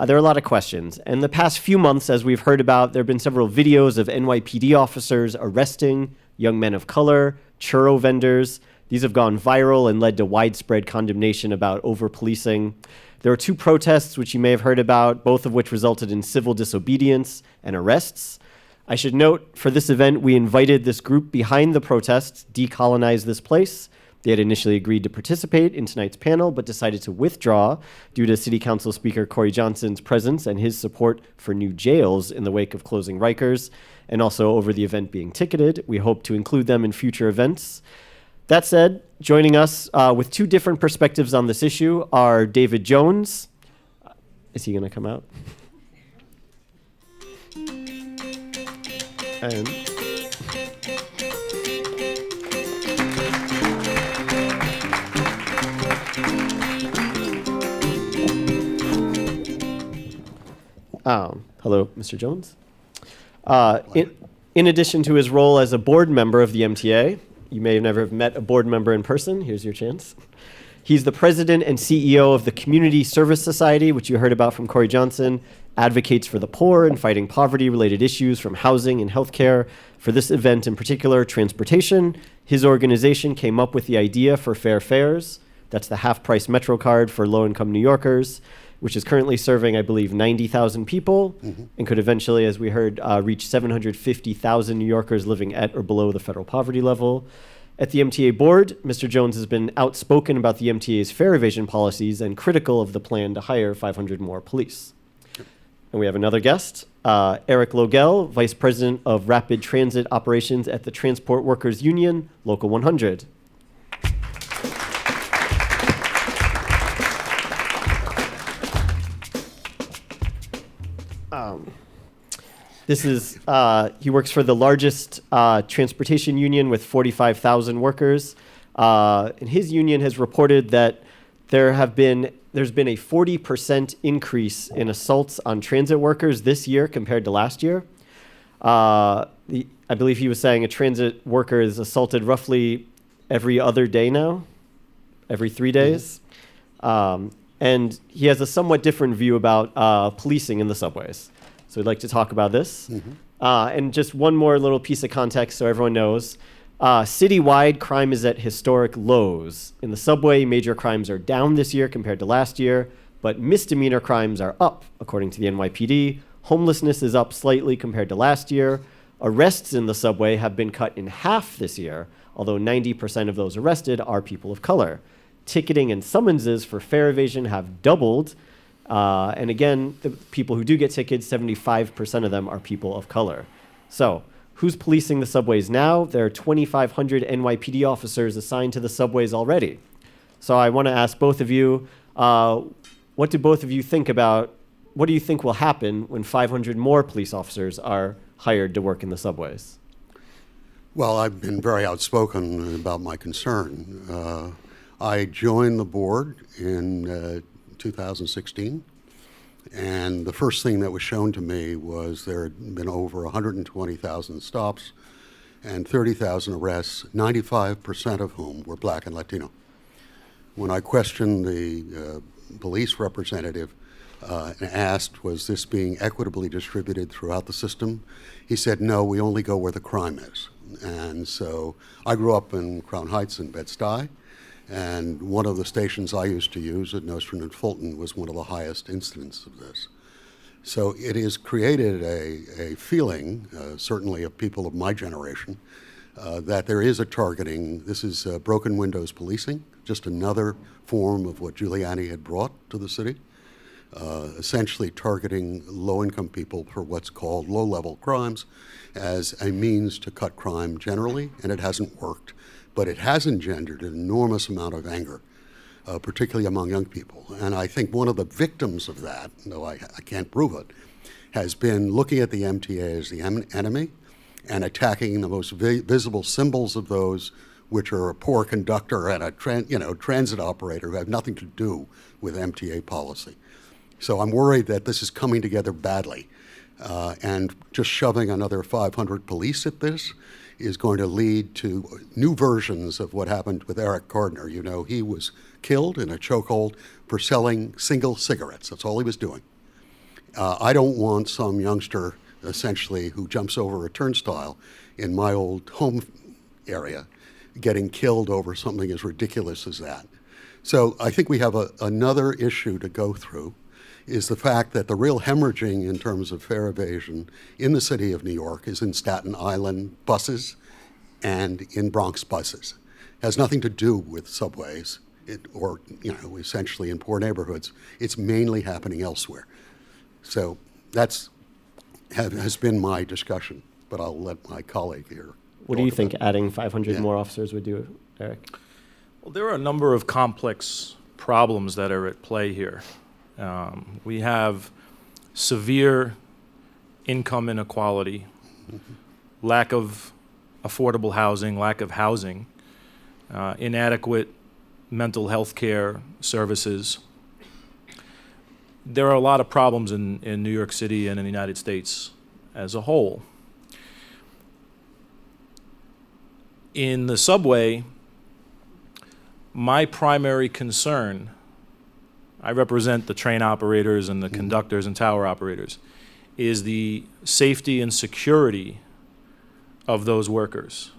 There are a lot of questions. And the past few months, as we've heard about, there have been several videos of NYPD officers arresting young men of color, churro vendors. These have gone viral and led to widespread condemnation about over-policing. There were 2 protests, which you may have heard about, both of which resulted in civil disobedience and arrests. I should note, for this event, we invited this group behind the protests, Decolonize This Place. They had initially agreed to participate in tonight's panel, but decided to withdraw due to City Council Speaker Corey Johnson's presence and his support for new jails in the wake of closing Rikers, and also over the event being ticketed. We hope to include them in future events. That said, joining us with 2 different perspectives on this issue are David Jones. Is he going to come out? And hello, Mr. Jones. In addition to his role as a board member of the MTA, you may have never have met a board member in person. Here's your chance. He's the president and CEO of the Community Service Society, which you heard about from Corey Johnson, advocates for the poor and fighting poverty-related issues from housing and healthcare. For this event in particular, transportation, his organization came up with the idea for Fair Fares. That's the half-price Metro card for low-income New Yorkers, which is currently serving, I believe, 90,000 people, and could eventually, as we heard, reach 750,000 New Yorkers living at or below the federal poverty level. At the MTA board, Mr. Jones has been outspoken about the MTA's fare evasion policies and critical of the plan to hire 500 more police. And we have another guest, Eric Logel, Vice President of Rapid Transit Operations at the Transport Workers Union, Local 100. He works for the largest transportation union with 45,000 workers. And his union has reported that there's been a 40% increase in assaults on transit workers this year compared to last year. I believe he was saying a transit worker is assaulted roughly every other day now, every 3 days. And he has a somewhat different view about policing in the subways. So we'd like to talk about this. And just one more little piece of context so everyone knows. Citywide, crime is at historic lows. In the subway, major crimes are down this year compared to last year, but misdemeanor crimes are up, according to the NYPD. Homelessness is up slightly compared to last year. Arrests in the subway have been cut in half this year, although 90% of those arrested are people of color. Ticketing and summonses for fare evasion have doubled. And again, the people who do get tickets, 75% of them are people of color. So, who's policing the subways now? There are 2,500 NYPD officers assigned to the subways already. So I want to ask both of you, what do both of you think about, what do you think will happen when 500 more police officers are hired to work in the subways? Well, I've been very outspoken about my concern. I joined the board in 2016, and the first thing that was shown to me was there had been over 120,000 stops and 30,000 arrests, 95% of whom were Black and Latino. When I questioned the police representative and asked, was this being equitably distributed throughout the system? He said, no, we only go where the crime is. And so I grew up in Crown Heights in Bed-Stuy, and one of the stations I used to use at Nostrand and Fulton was one of the highest incidents of this. So it has created a feeling, certainly of people of my generation, that there is a targeting. This is broken windows policing, just another form of what Giuliani had brought to the city, essentially targeting low-income people for what's called low-level crimes as a means to cut crime generally, and it hasn't worked. But it has engendered an enormous amount of anger, particularly among young people. And I think one of the victims of that, though I can't prove it, has been looking at the MTA as the enemy and attacking the most visible symbols of those, which are a poor conductor and a transit operator who have nothing to do with MTA policy. So I'm worried that this is coming together badly. And just shoving another 500 police at this is going to lead to new versions of what happened with Eric Gardner. You know, he was killed in a chokehold for selling single cigarettes. That's all he was doing. I don't want some youngster, essentially, who jumps over a turnstile in my old home area getting killed over something as ridiculous as that. So I think we have another issue to go through, is the fact that the real hemorrhaging in terms of fare evasion in the city of New York is in Staten Island buses and in Bronx buses. It has nothing to do with subways or, you know, essentially in poor neighborhoods. It's mainly happening elsewhere. So that's has been my discussion, but I'll let my colleague here. What do you think adding 500 more officers would do, Eric? Well, there are a number of complex problems that are at play here. We have severe income inequality, lack of affordable housing, lack of housing, inadequate mental health care services. There are a lot of problems in New York City and in the United States as a whole. In the subway, my primary concern, I represent the train operators and the conductors and tower operators, is the safety and security of those workers.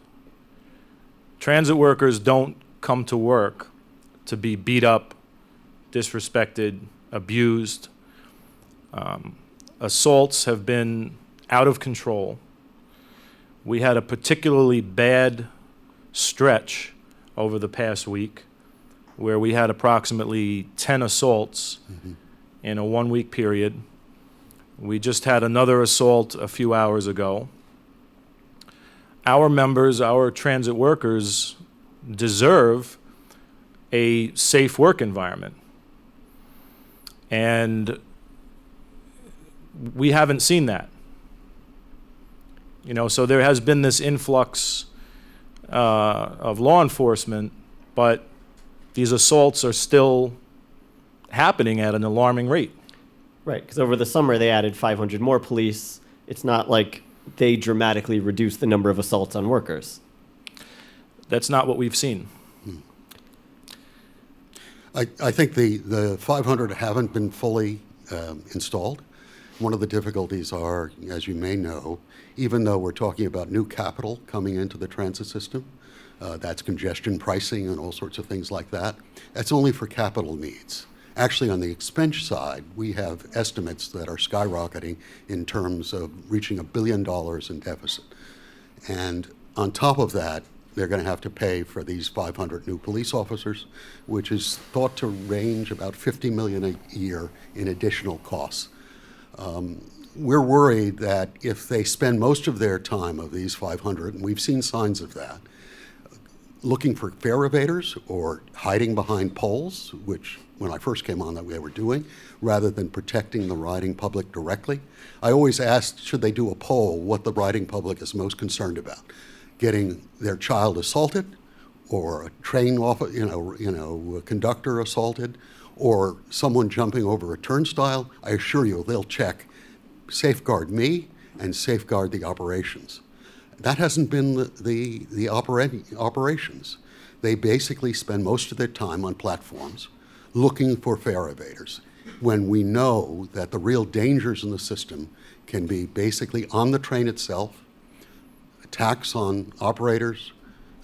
Transit workers don't come to work to be beat up, disrespected, abused. Assaults have been out of control. We had a particularly bad stretch over the past week where we had approximately 10 assaults in a 1-week period. We just had another assault a few hours ago. Our members, our transit workers, deserve a safe work environment. And we haven't seen that. You know, so there has been this influx of law enforcement, but these assaults are still happening at an alarming rate. Right, because over the summer they added 500 more police. It's not like they dramatically reduced the number of assaults on workers. That's not what we've seen. I think the 500 haven't been fully installed. One of the difficulties are, as you may know, even though we're talking about new capital coming into the transit system, that's congestion pricing and all sorts of things like that, that's only for capital needs. Actually, on the expense side, we have estimates that are skyrocketing in terms of reaching $1 billion in deficit. And on top of that, they're going to have to pay for these 500 new police officers, which is thought to range about $50 million a year in additional costs. We're worried that if they spend most of their time of these 500, and we've seen signs of that, looking for fare evaders or hiding behind poles, which when I first came on that they were doing, rather than protecting the riding public directly. I always asked, should they do a poll, what the riding public is most concerned about? Getting their child assaulted, or a train a conductor assaulted, or someone jumping over a turnstile? I assure you, they'll check safeguard me and safeguard the operations. That hasn't been the operations. They basically spend most of their time on platforms looking for fare evaders, when we know that the real dangers in the system can be basically on the train itself, attacks on operators,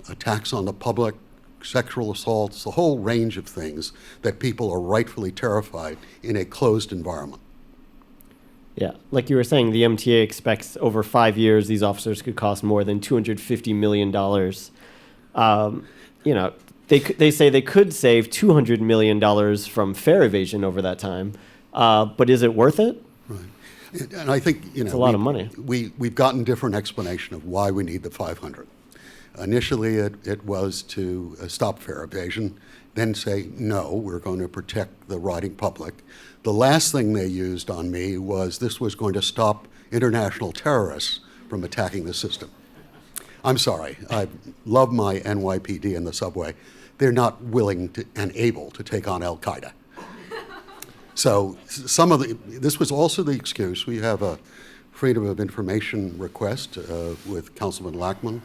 attacks on the public, sexual assaults, the whole range of things that people are rightfully terrified in a closed environment. Yeah, like you were saying, the MTA expects over 5 years these officers could cost more than $250 million. You know, they say they could save $200 million from fare evasion over that time, but is it worth it? Right. And I think, it's a lot of money. We've gotten different explanation of why we need the 500. Initially, it was to stop fare evasion, then say, no, we're going to protect the riding public. The last thing they used on me was this was going to stop international terrorists from attacking the system. I'm sorry, I love my NYPD in the subway. They're not willing and able to take on Al-Qaeda. So this was also the excuse. We have a Freedom of Information request with Councilman Lackman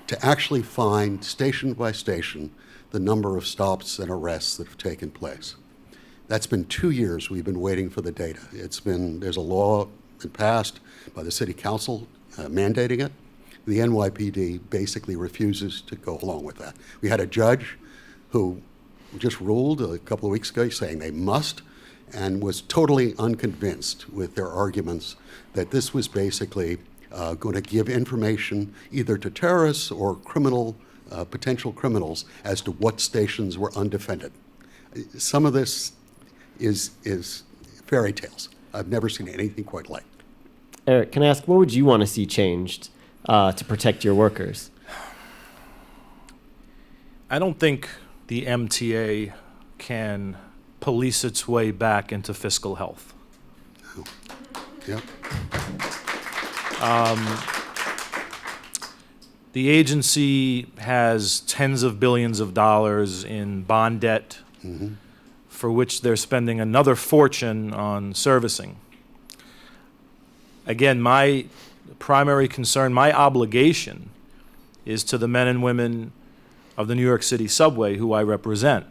to actually find station by station the number of stops and arrests that have taken place. That's been 2 years we've been waiting for the data. There's a law that passed by the city council mandating it. The NYPD basically refuses to go along with that. We had a judge who just ruled a couple of weeks ago saying they must, and was totally unconvinced with their arguments that this was basically going to give information either to terrorists or potential criminals as to what stations were undefended. Some of this is fairy tales. I've never seen anything quite like it. Eric, can I ask, what would you want to see changed to protect your workers? I don't think the MTA can police its way back into fiscal health. Yep. The agency has tens of billions of dollars in bond debt, for which they're spending another fortune on servicing. Again, my primary concern, my obligation, is to the men and women of the New York City subway who I represent.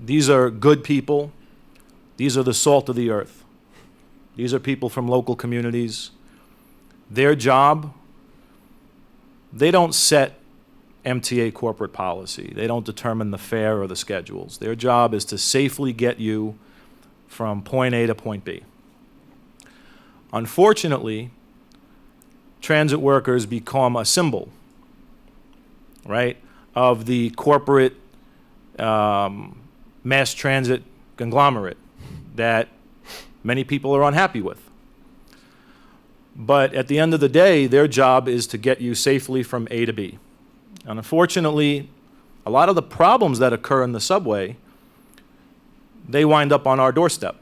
These are good people. These are the salt of the earth. These are people from local communities. Their job, they don't set MTA corporate policy. They don't determine the fare or the schedules. Their job is to safely get you from point A to point B. Unfortunately, transit workers become a symbol, right, of the corporate mass transit conglomerate that many people are unhappy with. But at the end of the day, their job is to get you safely from A to B. And unfortunately, a lot of the problems that occur in the subway, they wind up on our doorstep,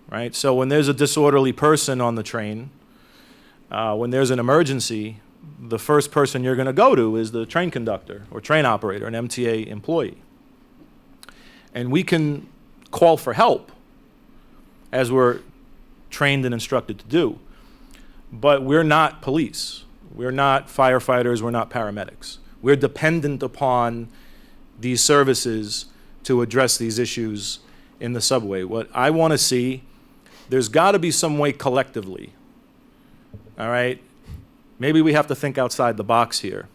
right? So when there's a disorderly person on the train, when there's an emergency, the first person you're going to go to is the train conductor or train operator, an MTA employee. And we can call for help, as we're trained and instructed to do. But we're not police. We're not firefighters. We're not paramedics. We're dependent upon these services to address these issues in the subway. What I want to see, there's got to be some way collectively, all right? Maybe we have to think outside the box here,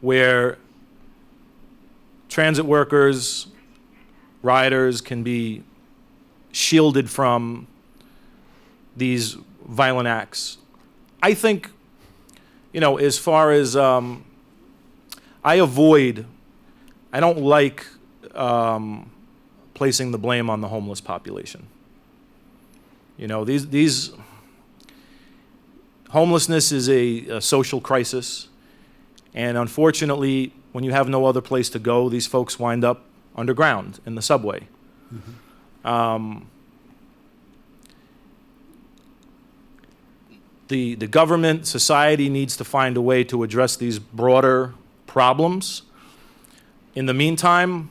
where transit workers, riders can be shielded from these violent acts. I think, as far as I don't like placing the blame on the homeless population. These homelessness is a social crisis, and unfortunately, when you have no other place to go, these folks wind up underground in the subway. The government, society needs to find a way to address these broader problems. In the meantime,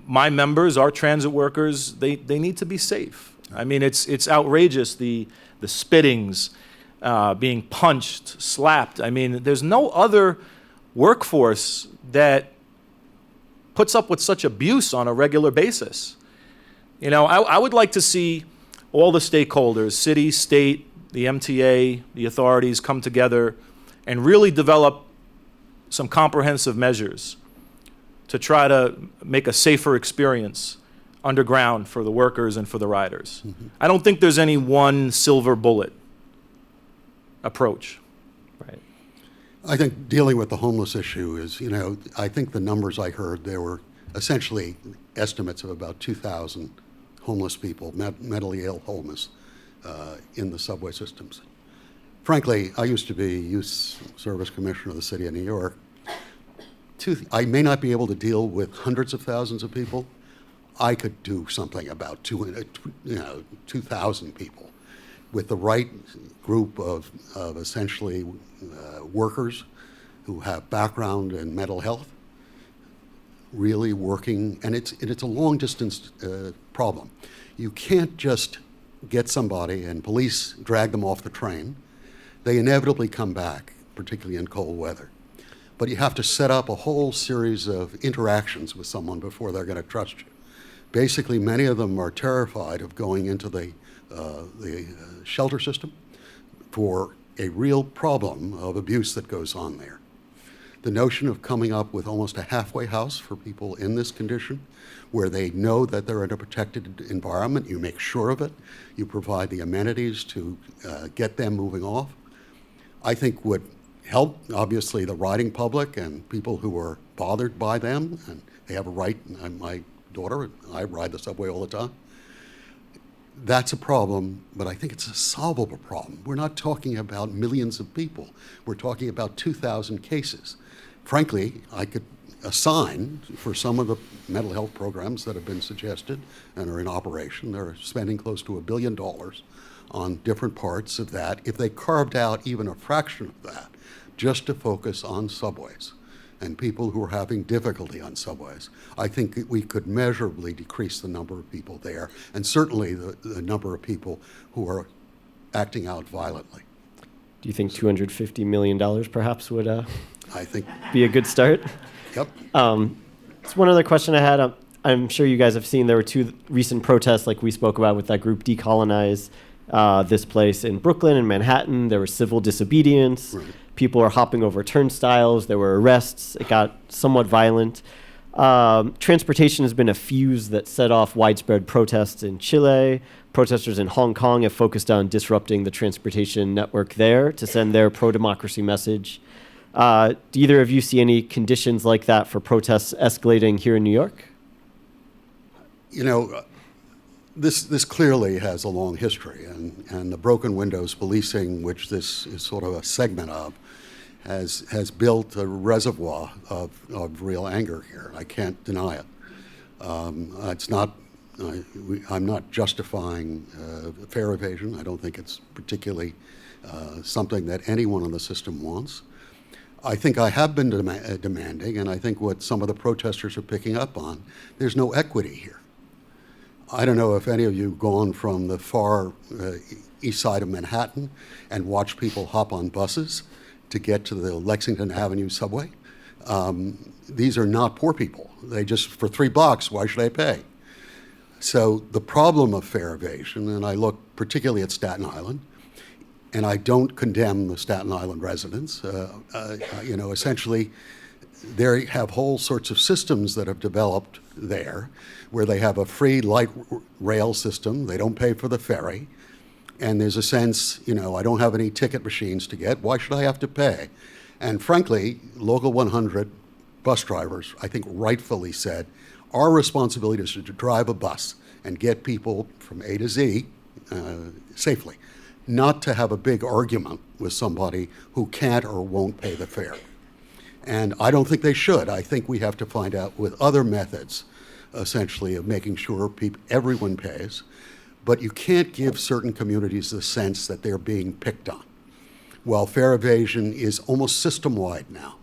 my members, our transit workers, they need to be safe. I mean, it's outrageous, the spittings, being punched, slapped. I mean, there's no other workforce that puts up with such abuse on a regular basis. I would like to see all the stakeholders, city, state, the MTA, the authorities come together and really develop some comprehensive measures to try to make a safer experience underground for the workers and for the riders. I don't think there's any one silver bullet approach. Right. I think dealing with the homeless issue is, I think the numbers I heard, there were essentially estimates of about 2,000 homeless people, mentally ill homeless, in the subway systems. Frankly, I used to be youth service commissioner of the city of New York. I may not be able to deal with hundreds of thousands of people. I could do something about 2,000 people with the right group of essentially workers who have background in mental health, really working, and it's a long distance problem. You can't just get somebody and police drag them off the train, they inevitably come back, particularly in cold weather. But you have to set up a whole series of interactions with someone before they're going to trust you. Basically, many of them are terrified of going into the shelter system for a real problem of abuse that goes on there. The notion of coming up with almost a halfway house for people in this condition, where they know that they're in a protected environment, you make sure of it, you provide the amenities to get them moving off, I think would help, obviously, the riding public and people who are bothered by them, and they have a right. My daughter, I ride the subway all the time. That's a problem, but I think it's a solvable problem. We're not talking about millions of people. We're talking about 2,000 cases. Frankly, I could assign for some of the mental health programs that have been suggested and are in operation, they're spending close to $1 billion on different parts of that. If they carved out even a fraction of that just to focus on subways and people who are having difficulty on subways, I think we could measurably decrease the number of people there, and certainly the number of people who are acting out violently. Do you think $250 million perhaps would I think be a good start? Yep. It's one other question I had. I'm sure you guys have seen there were 2 recent protests like we spoke about with that group Decolonize This Place in Brooklyn and Manhattan. There was civil disobedience. Right. People were hopping over turnstiles. There were arrests. It got somewhat violent. Transportation has been a fuse that set off widespread protests in Chile. Protesters in Hong Kong have focused on disrupting the transportation network there to send their pro-democracy message. Do either of you see any conditions like that for protests escalating here in New York? You know, this clearly has a long history, and the broken windows policing, which this is sort of a segment of, has built a reservoir of real anger here. I can't deny it. It's not. I'm not justifying fare evasion. I don't think it's particularly something that anyone in the system wants. I think I have been demanding, and I think what some of the protesters are picking up on, there's no equity here. I don't know if any of you have gone from the far east side of Manhattan and watched people hop on buses to get to the Lexington Avenue subway. These are not poor people. They just, for $3, why should I pay? So the problem of fare evasion, and I look particularly at Staten Island, and I don't condemn the Staten Island residents. Essentially, they have whole sorts of systems that have developed there, where they have a free light rail system. They don't pay for the ferry, and there's a sense, I don't have any ticket machines to get. Why should I have to pay? And frankly, Local 100 bus drivers, I think rightfully said, our responsibility is to drive a bus and get people from A to Z safely, not to have a big argument with somebody who can't or won't pay the fare. And I don't think they should. I think we have to find out with other methods, essentially, of making sure everyone pays. But you can't give certain communities the sense that they're being picked on. Well, fare evasion is almost system-wide now.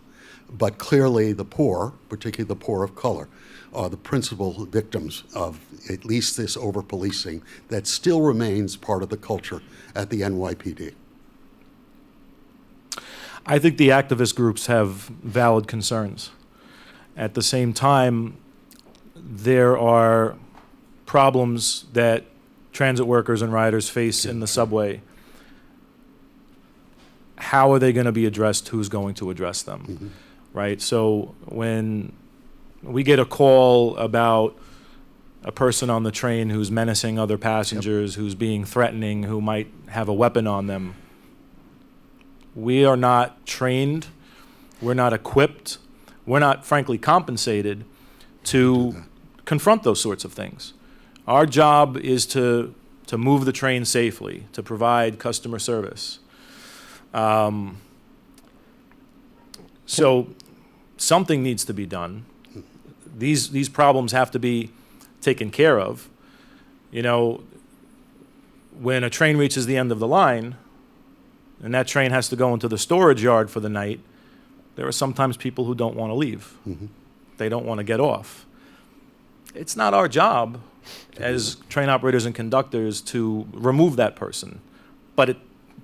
But clearly the poor, particularly the poor of color, are the principal victims of at least this over-policing that still remains part of the culture at the NYPD. I think the activist groups have valid concerns. At the same time, there are problems that transit workers and riders face in the subway. How are they going to be addressed? Who's going to address them? Mm-hmm. Right? So when we get a call about a person on the train who's menacing other passengers, who's being threatening, who might have a weapon on them, we are not trained, we're not equipped, we're not, frankly, compensated to confront those sorts of things. Our job is to move the train safely, to provide customer service. So something needs to be done. These problems have to be taken care of. When a train reaches the end of the line, and that train has to go into the storage yard for the night, there are sometimes people who don't want to leave. Mm-hmm. They don't want to get off. It's not our job as train operators and conductors to remove that person. But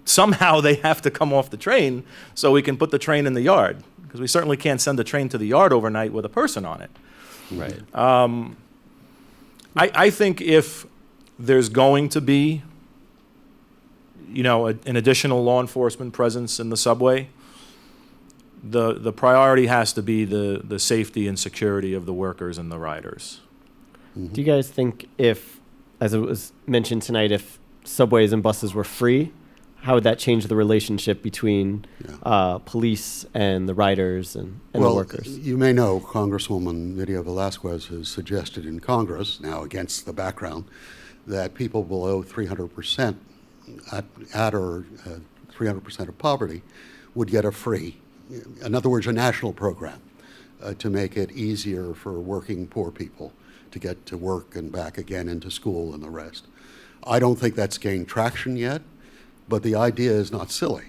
somehow they have to come off the train so we can put the train in the yard, because we certainly can't send a train to the yard overnight with a person on it. Right. I think if there's going to be, an additional law enforcement presence in the subway, the priority has to be the safety and security of the workers and the riders. Do you guys think if, as it was mentioned tonight, if subways and buses were free, how would that change the relationship between police and the riders and the workers? You may know Congresswoman Nydia Velázquez has suggested in Congress, now against the background, that people below 300% at or 300% of poverty would get a free, in other words, a national program to make it easier for working poor people to get to work and back again into school and the rest. I don't think that's gained traction yet, but the idea is not silly.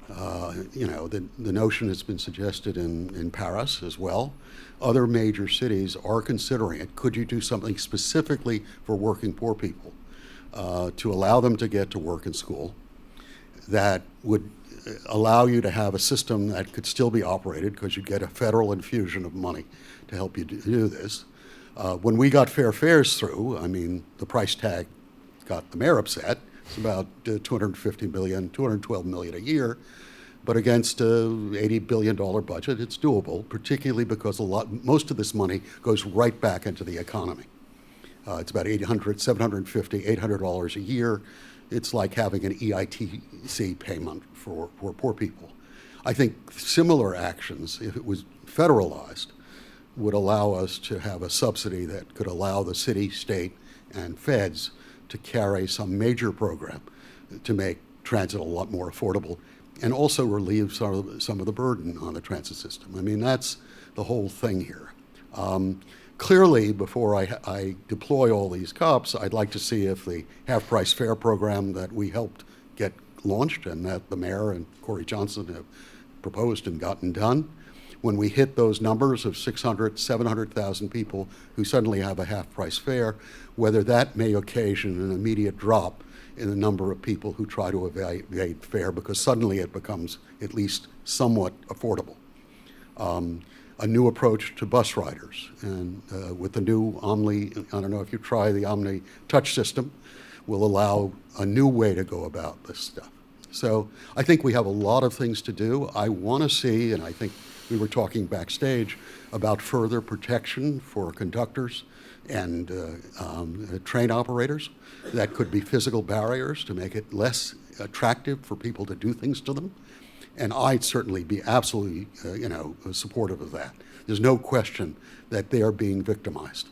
The notion has been suggested in Paris as well. Other major cities are considering it. Could you do something specifically for working poor people to allow them to get to work and school that would allow you to have a system that could still be operated because you get a federal infusion of money to help you do this. When we got fair fares through, the price tag got the mayor upset. It's about $250 million, $212 million a year, but against an $80 billion budget, it's doable, particularly because most of this money goes right back into the economy. It's about $750, $800 a year. It's like having an EITC payment for poor people. I think similar actions, if it was federalized, would allow us to have a subsidy that could allow the city, state, and feds to carry some major program to make transit a lot more affordable and also relieve some of the burden on the transit system. That's the whole thing here. Clearly, before I deploy all these cops, I'd like to see if the half-price fare program that we helped get launched and that the mayor and Corey Johnson have proposed and gotten done, when we hit those numbers of 600, 700,000 people who suddenly have a half-price fare, whether that may occasion an immediate drop in the number of people who try to evade fare because suddenly it becomes at least somewhat affordable. A new approach to bus riders, and with the new Omni, I don't know if you try the Omni touch system, will allow a new way to go about this stuff. So I think we have a lot of things to do. I want to see, and I think we were talking backstage about further protection for conductors and train operators. That could be physical barriers to make it less attractive for people to do things to them. And I'd certainly be absolutely, supportive of that. There's no question that they are being victimized.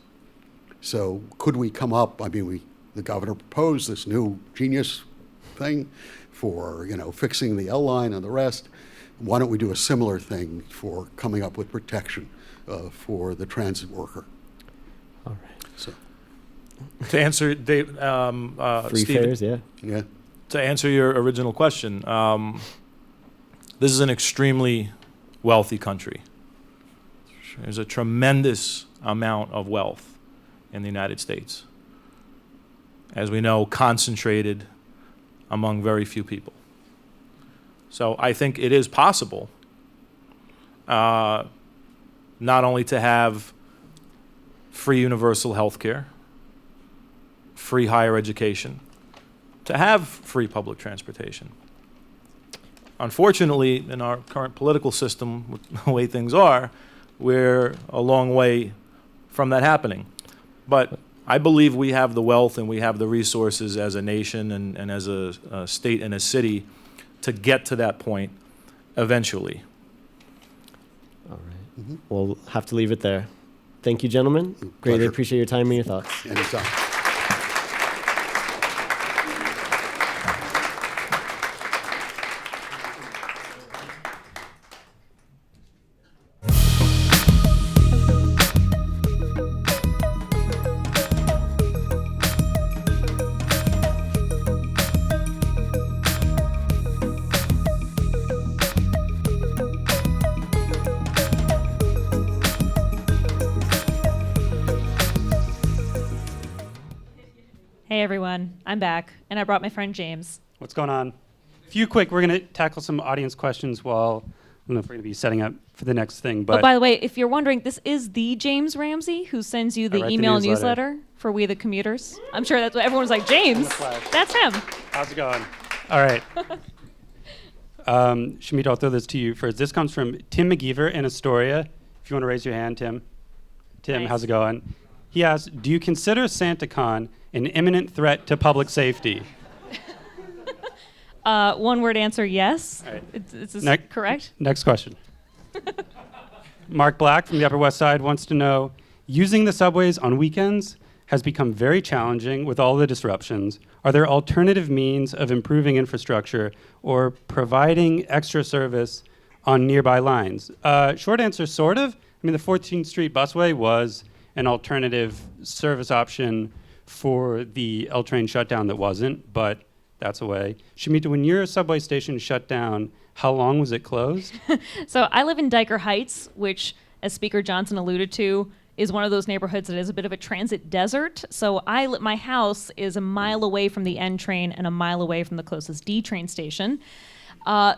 So could we come up? The governor proposed this new genius thing for, fixing the L line and the rest. Why don't we do a similar thing for coming up with protection for the transit worker? All right. So, To answer, Dave, Free Stephen, fares, yeah. yeah. to answer your original question, this is an extremely wealthy country. There's a tremendous amount of wealth in the United States, as we know, concentrated among very few people. So I think it is possible not only to have free universal health care, free higher education, to have free public transportation. Unfortunately, in our current political system, with the way things are, we're a long way from that happening. But I believe we have the wealth and we have the resources as a nation and as a state and a city to get to that point eventually. All right. Mm-hmm. We'll have to leave it there. Thank you, gentlemen. Greatly Pleasure. appreciate your time and your thoughts. Anytime. Hey everyone, I'm back, and I brought my friend James. What's going on? Few quick, we're going to tackle some audience questions while, I don't know if we're going to be setting up for the next thing, but... Oh, by the way, if you're wondering, this is the James Ramsey who sends you the write the email newsletter. newsletter for We the Commuters. I'm sure that's what everyone's like, James, that's him. How's it going? All right. Shamit, I'll throw this to you first. This comes from Tim McGeever in Astoria. If you want to raise your hand, Tim. Tim, Nice. how's it going? He asks, do you consider SantaCon an imminent threat to public safety? One word answer, yes. All right. Is this Next- correct? Next question. Mark Black from the Upper West Side wants to know, using the subways on weekends has become very challenging with all the disruptions. Are there alternative means of improving infrastructure or providing extra service on nearby lines? Short answer, sort of. I mean, the 14th Street busway was an alternative service option for the L train shutdown that wasn't, but that's a way. Shamita, when your subway station shut down, how long was it closed? So I live in Diker Heights, which, as Speaker Johnson alluded to, is one of those neighborhoods that is a bit of a transit desert. So my house is a mile away from the N train and a mile away from the closest D train station.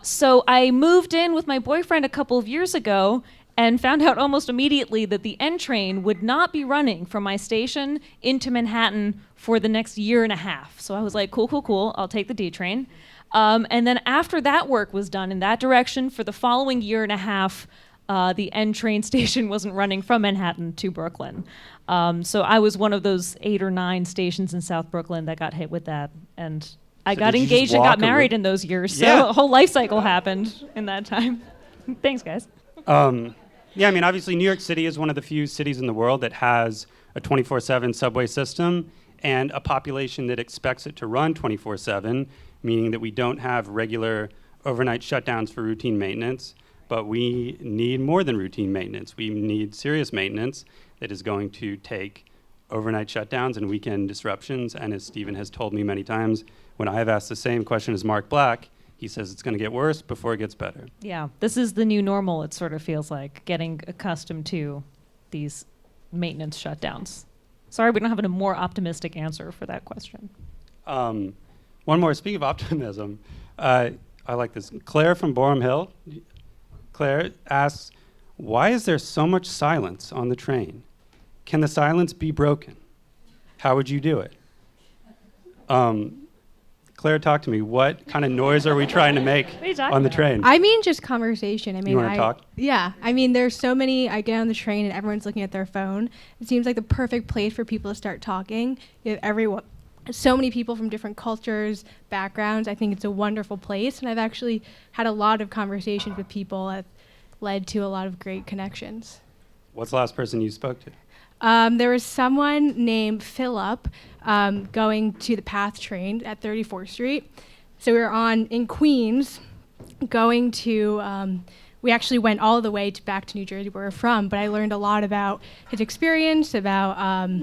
So I moved in with my boyfriend a couple of years ago and found out almost immediately that the N train would not be running from my station into Manhattan for the next year and a half. So I was like, cool, I'll take the D train. And then after that work was done in that direction, for the following year and a half, the N train station wasn't running from Manhattan to Brooklyn. So I was one of those 8 or 9 stations in South Brooklyn that got hit with that. And I So got did you just engaged and walk got married around? in those years. So Yeah. a whole life cycle happened in that time. Thanks, guys. Yeah, I mean, obviously, New York City is one of the few cities in the world that has a 24/7 subway system and a population that expects it to run 24/7, meaning that we don't have regular overnight shutdowns for routine maintenance, but we need more than routine maintenance. We need serious maintenance that is going to take overnight shutdowns and weekend disruptions. And as Stephen has told me many times, when I have asked the same question as Mark Black, he says it's going to get worse before it gets better. Yeah, this is the new normal, it sort of feels like, getting accustomed to these maintenance shutdowns. Sorry, we don't have a more optimistic answer for that question. One more. Speaking of optimism, I like this. Claire from Borum Hill. Claire asks, why is there so much silence on the train? Can the silence be broken? How would you do it? Claire, talk to me. What kind of noise are we trying to make What are you talking on the about? train? I mean, just conversation. I mean, wanna talk? Yeah. I mean, there's so many. I get on the train and everyone's looking at their phone. It seems like the perfect place for people to start talking. You have everyone, so many people from different cultures, backgrounds. I think it's a wonderful place, and I've actually had a lot of conversations with people that led to a lot of great connections. What's the last person you spoke to? There was someone named Philip going to the PATH train at 34th Street. So we were in Queens, going to, we actually went all the way back to New Jersey where we're from, but I learned a lot about his experience, about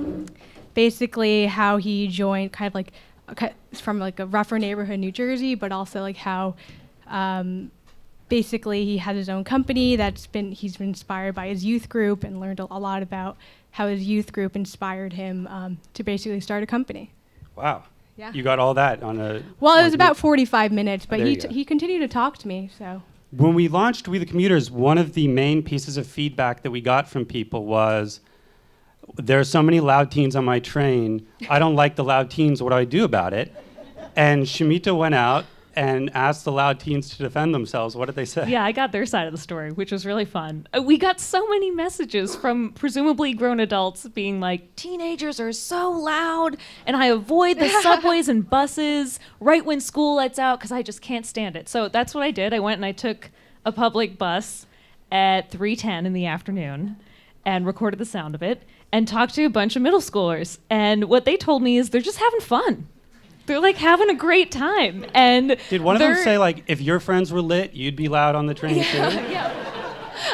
basically how he joined kind of like from like a rougher neighborhood in New Jersey, but also like how basically he has his own company he's been inspired by his youth group, and learned a lot about how his youth group inspired him to basically start a company. Wow. Yeah. You got all that on a... Well, it was one- about 45 minutes, but There you go. he continued to talk to me, so. When we launched We the Commuters, one of the main pieces of feedback that we got from people was, there are so many loud teens on my train. I don't like the loud teens. What do I do about it? And Shamita went out and asked the loud teens to defend themselves. What did they say? Yeah, I got their side of the story, which was really fun. We got so many messages from presumably grown adults being like, teenagers are so loud, and I avoid the subways and buses right when school lets out because I just can't stand it. So that's what I did. I went and I took a public bus at 3:10 in the afternoon and recorded the sound of it and talked to a bunch of middle schoolers. And what they told me is they're just having fun. They're like having a great time. And Did one of them say, like, if your friends were lit, you'd be loud on the train too?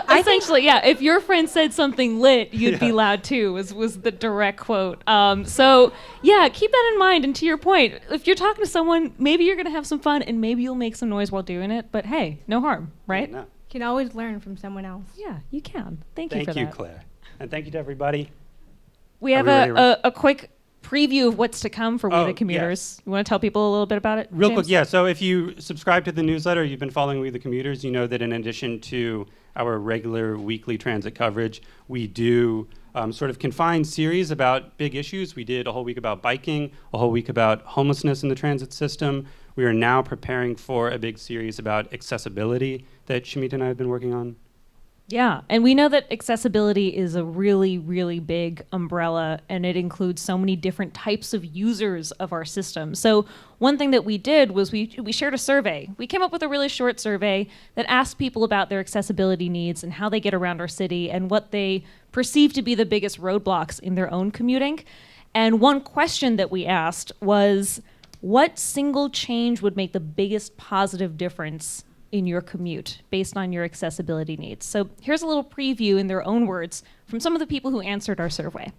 Essentially, yeah. If your friend said something lit, you'd be loud too, was the direct quote. So, yeah, keep that in mind. And to your point, if you're talking to someone, maybe you're going to have some fun and maybe you'll make some noise while doing it. But hey, no harm, right? No. You can always learn from someone else. Yeah, you can. Thank you for Thank you, that. Claire. And thank you to everybody. We have Are we ready? a quick preview of what's to come for We Oh, the Commuters. You want to tell people a little bit about it? Real James? quick, yeah. So if you subscribe to the newsletter, you've been following We the Commuters, you know that in addition to our regular weekly transit coverage, we do sort of confined series about big issues. We did a whole week about biking, a whole week about homelessness in the transit system. We are now preparing for a big series about accessibility that Shamit and I have been working on. Yeah, and we know that accessibility is a really, really big umbrella, and it includes so many different types of users of our system. So one thing that we did was we shared a survey. We came up with a really short survey that asked people about their accessibility needs and how they get around our city and what they perceive to be the biggest roadblocks in their own commuting. And one question that we asked was, what single change would make the biggest positive difference in your commute based on your accessibility needs? So here's a little preview in their own words from some of the people who answered our survey.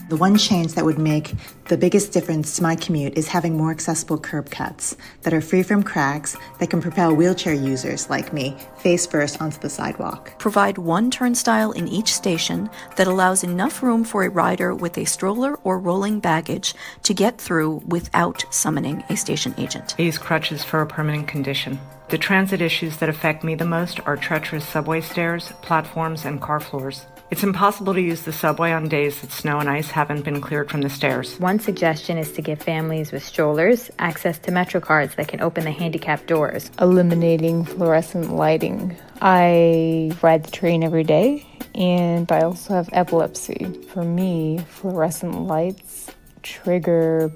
The one change that would make the biggest difference to my commute is having more accessible curb cuts that are free from cracks that can propel wheelchair users like me face first onto the sidewalk. Provide one turnstile in each station that allows enough room for a rider with a stroller or rolling baggage to get through without summoning a station agent. I use crutches for a permanent condition. The transit issues that affect me the most are treacherous subway stairs, platforms, and car floors. It's impossible to use the subway on days that snow and ice haven't been cleared from the stairs. One suggestion is to give families with strollers access to Metro cards that can open the handicap doors. Eliminating fluorescent lighting. I ride the train every day, and I also have epilepsy. For me, fluorescent lights trigger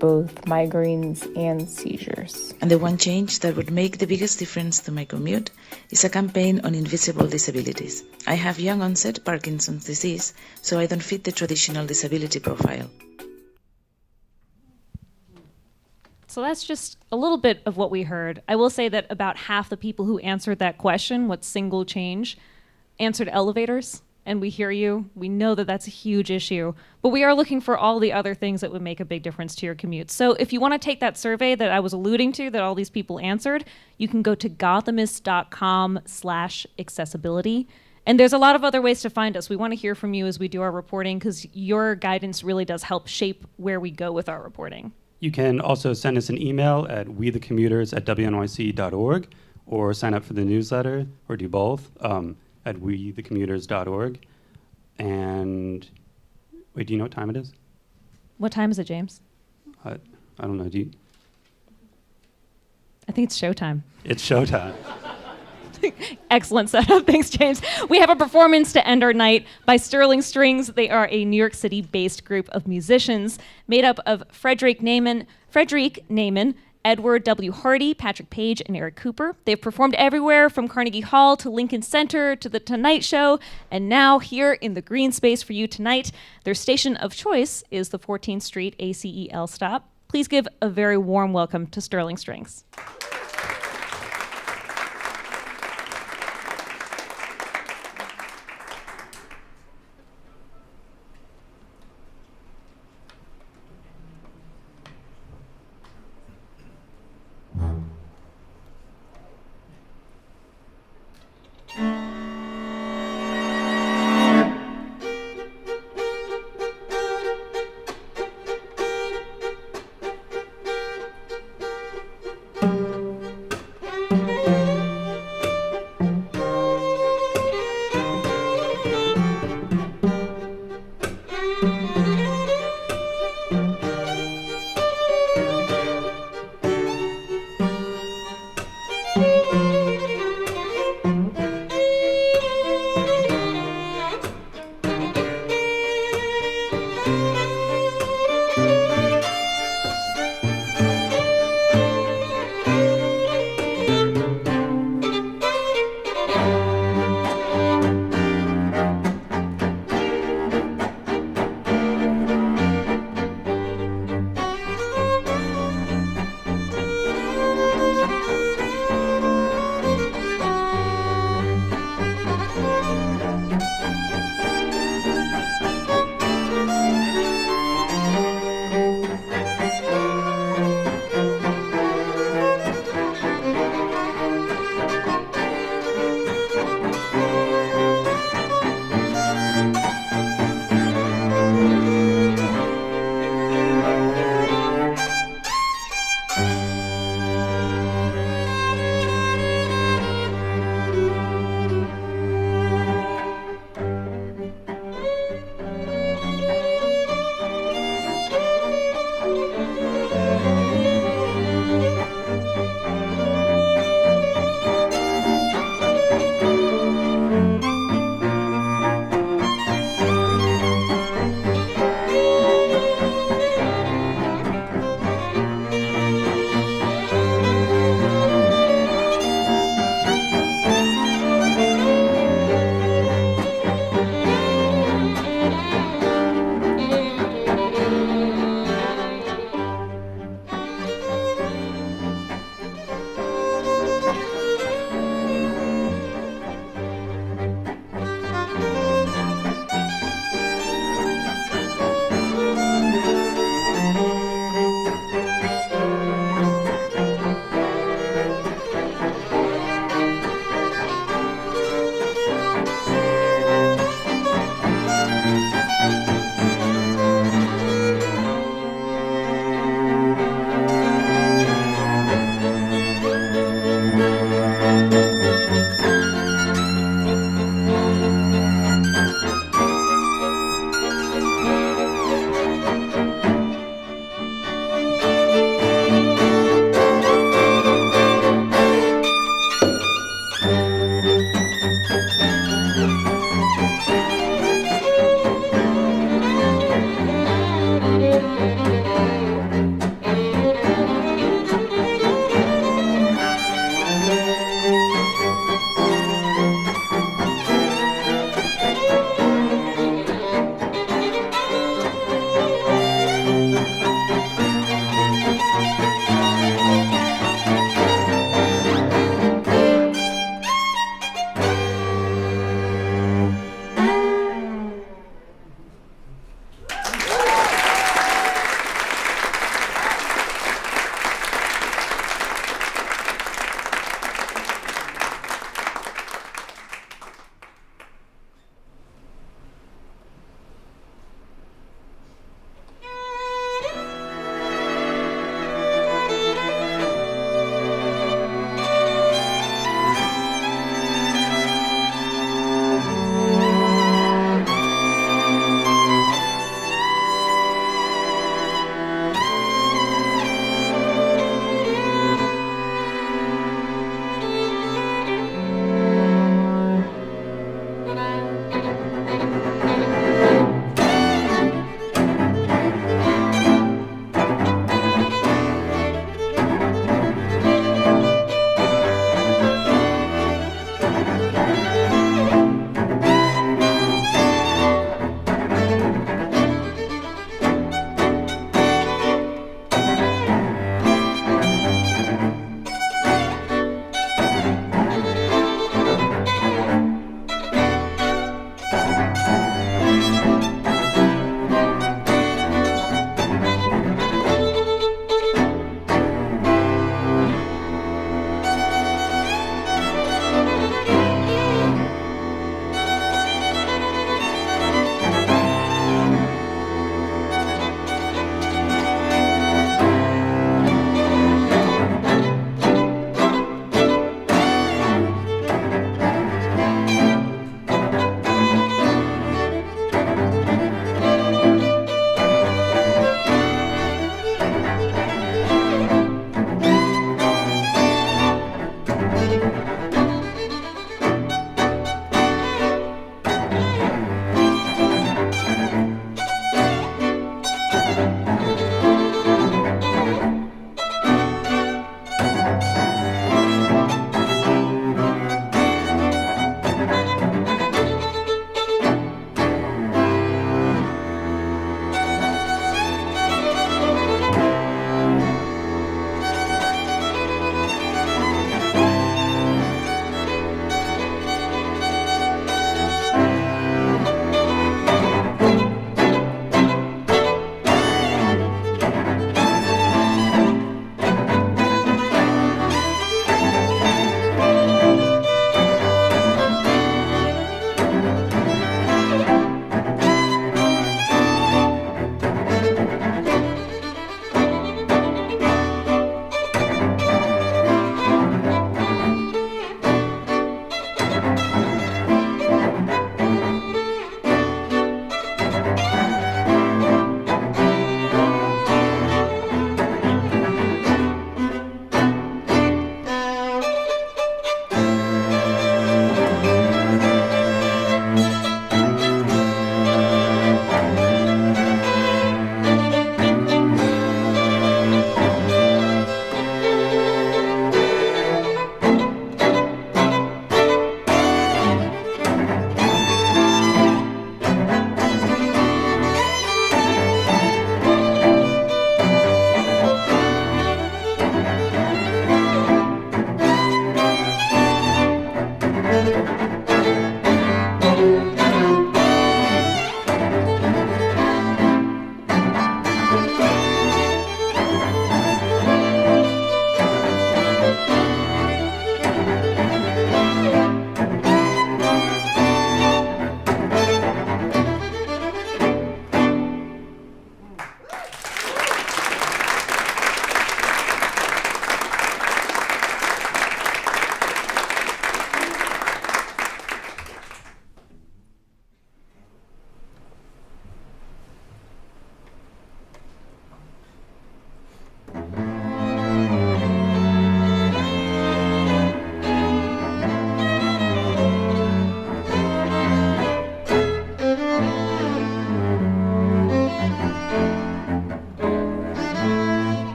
both migraines and seizures. And the one change that would make the biggest difference to my commute is a campaign on invisible disabilities. I have young onset Parkinson's disease, so I don't fit the traditional disability profile. So that's just a little bit of what we heard. I will say that about half the people who answered that question, what single change, answered elevators. And we hear you. We know that that's a huge issue. But we are looking for all the other things that would make a big difference to your commute. So if you want to take that survey that I was alluding to, that all these people answered, you can go to gothamist.com/accessibility. And there's a lot of other ways to find us. We want to hear from you as we do our reporting, because your guidance really does help shape where we go with our reporting. You can also send us an email at wethecommuters@wnyc.org, or sign up for the newsletter, or do both. At wethecommuters.org. And wait, do you know what time it is? What time is it, James? I don't know. Do you? I think it's showtime. It's showtime. Excellent setup. Thanks, James. We have a performance to end our night by Sterling Strings. They are a New York City-based group of musicians made up of Frédérique Gnaman, Edward W. Hardy, Patrick Page, and Eric Cooper. They've performed everywhere from Carnegie Hall to Lincoln Center to The Tonight Show, and now here in the green space for you tonight. Their station of choice is the 14th Street ACEL stop. Please give a very warm welcome to Sterling Strings.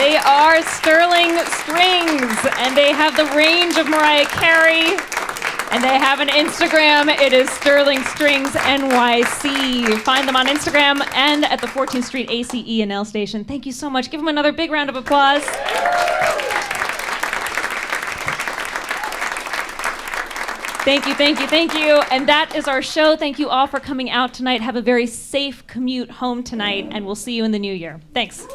They are Sterling Strings, and they have the range of Mariah Carey, and they have an Instagram. It is Sterling Strings NYC. Find them on Instagram and at the 14th Street ACE&L station. Thank you so much. Give them another big round of applause. Thank you, thank you, thank you. And that is our show. Thank you all for coming out tonight. Have a very safe commute home tonight, and we'll see you in the new year. Thanks.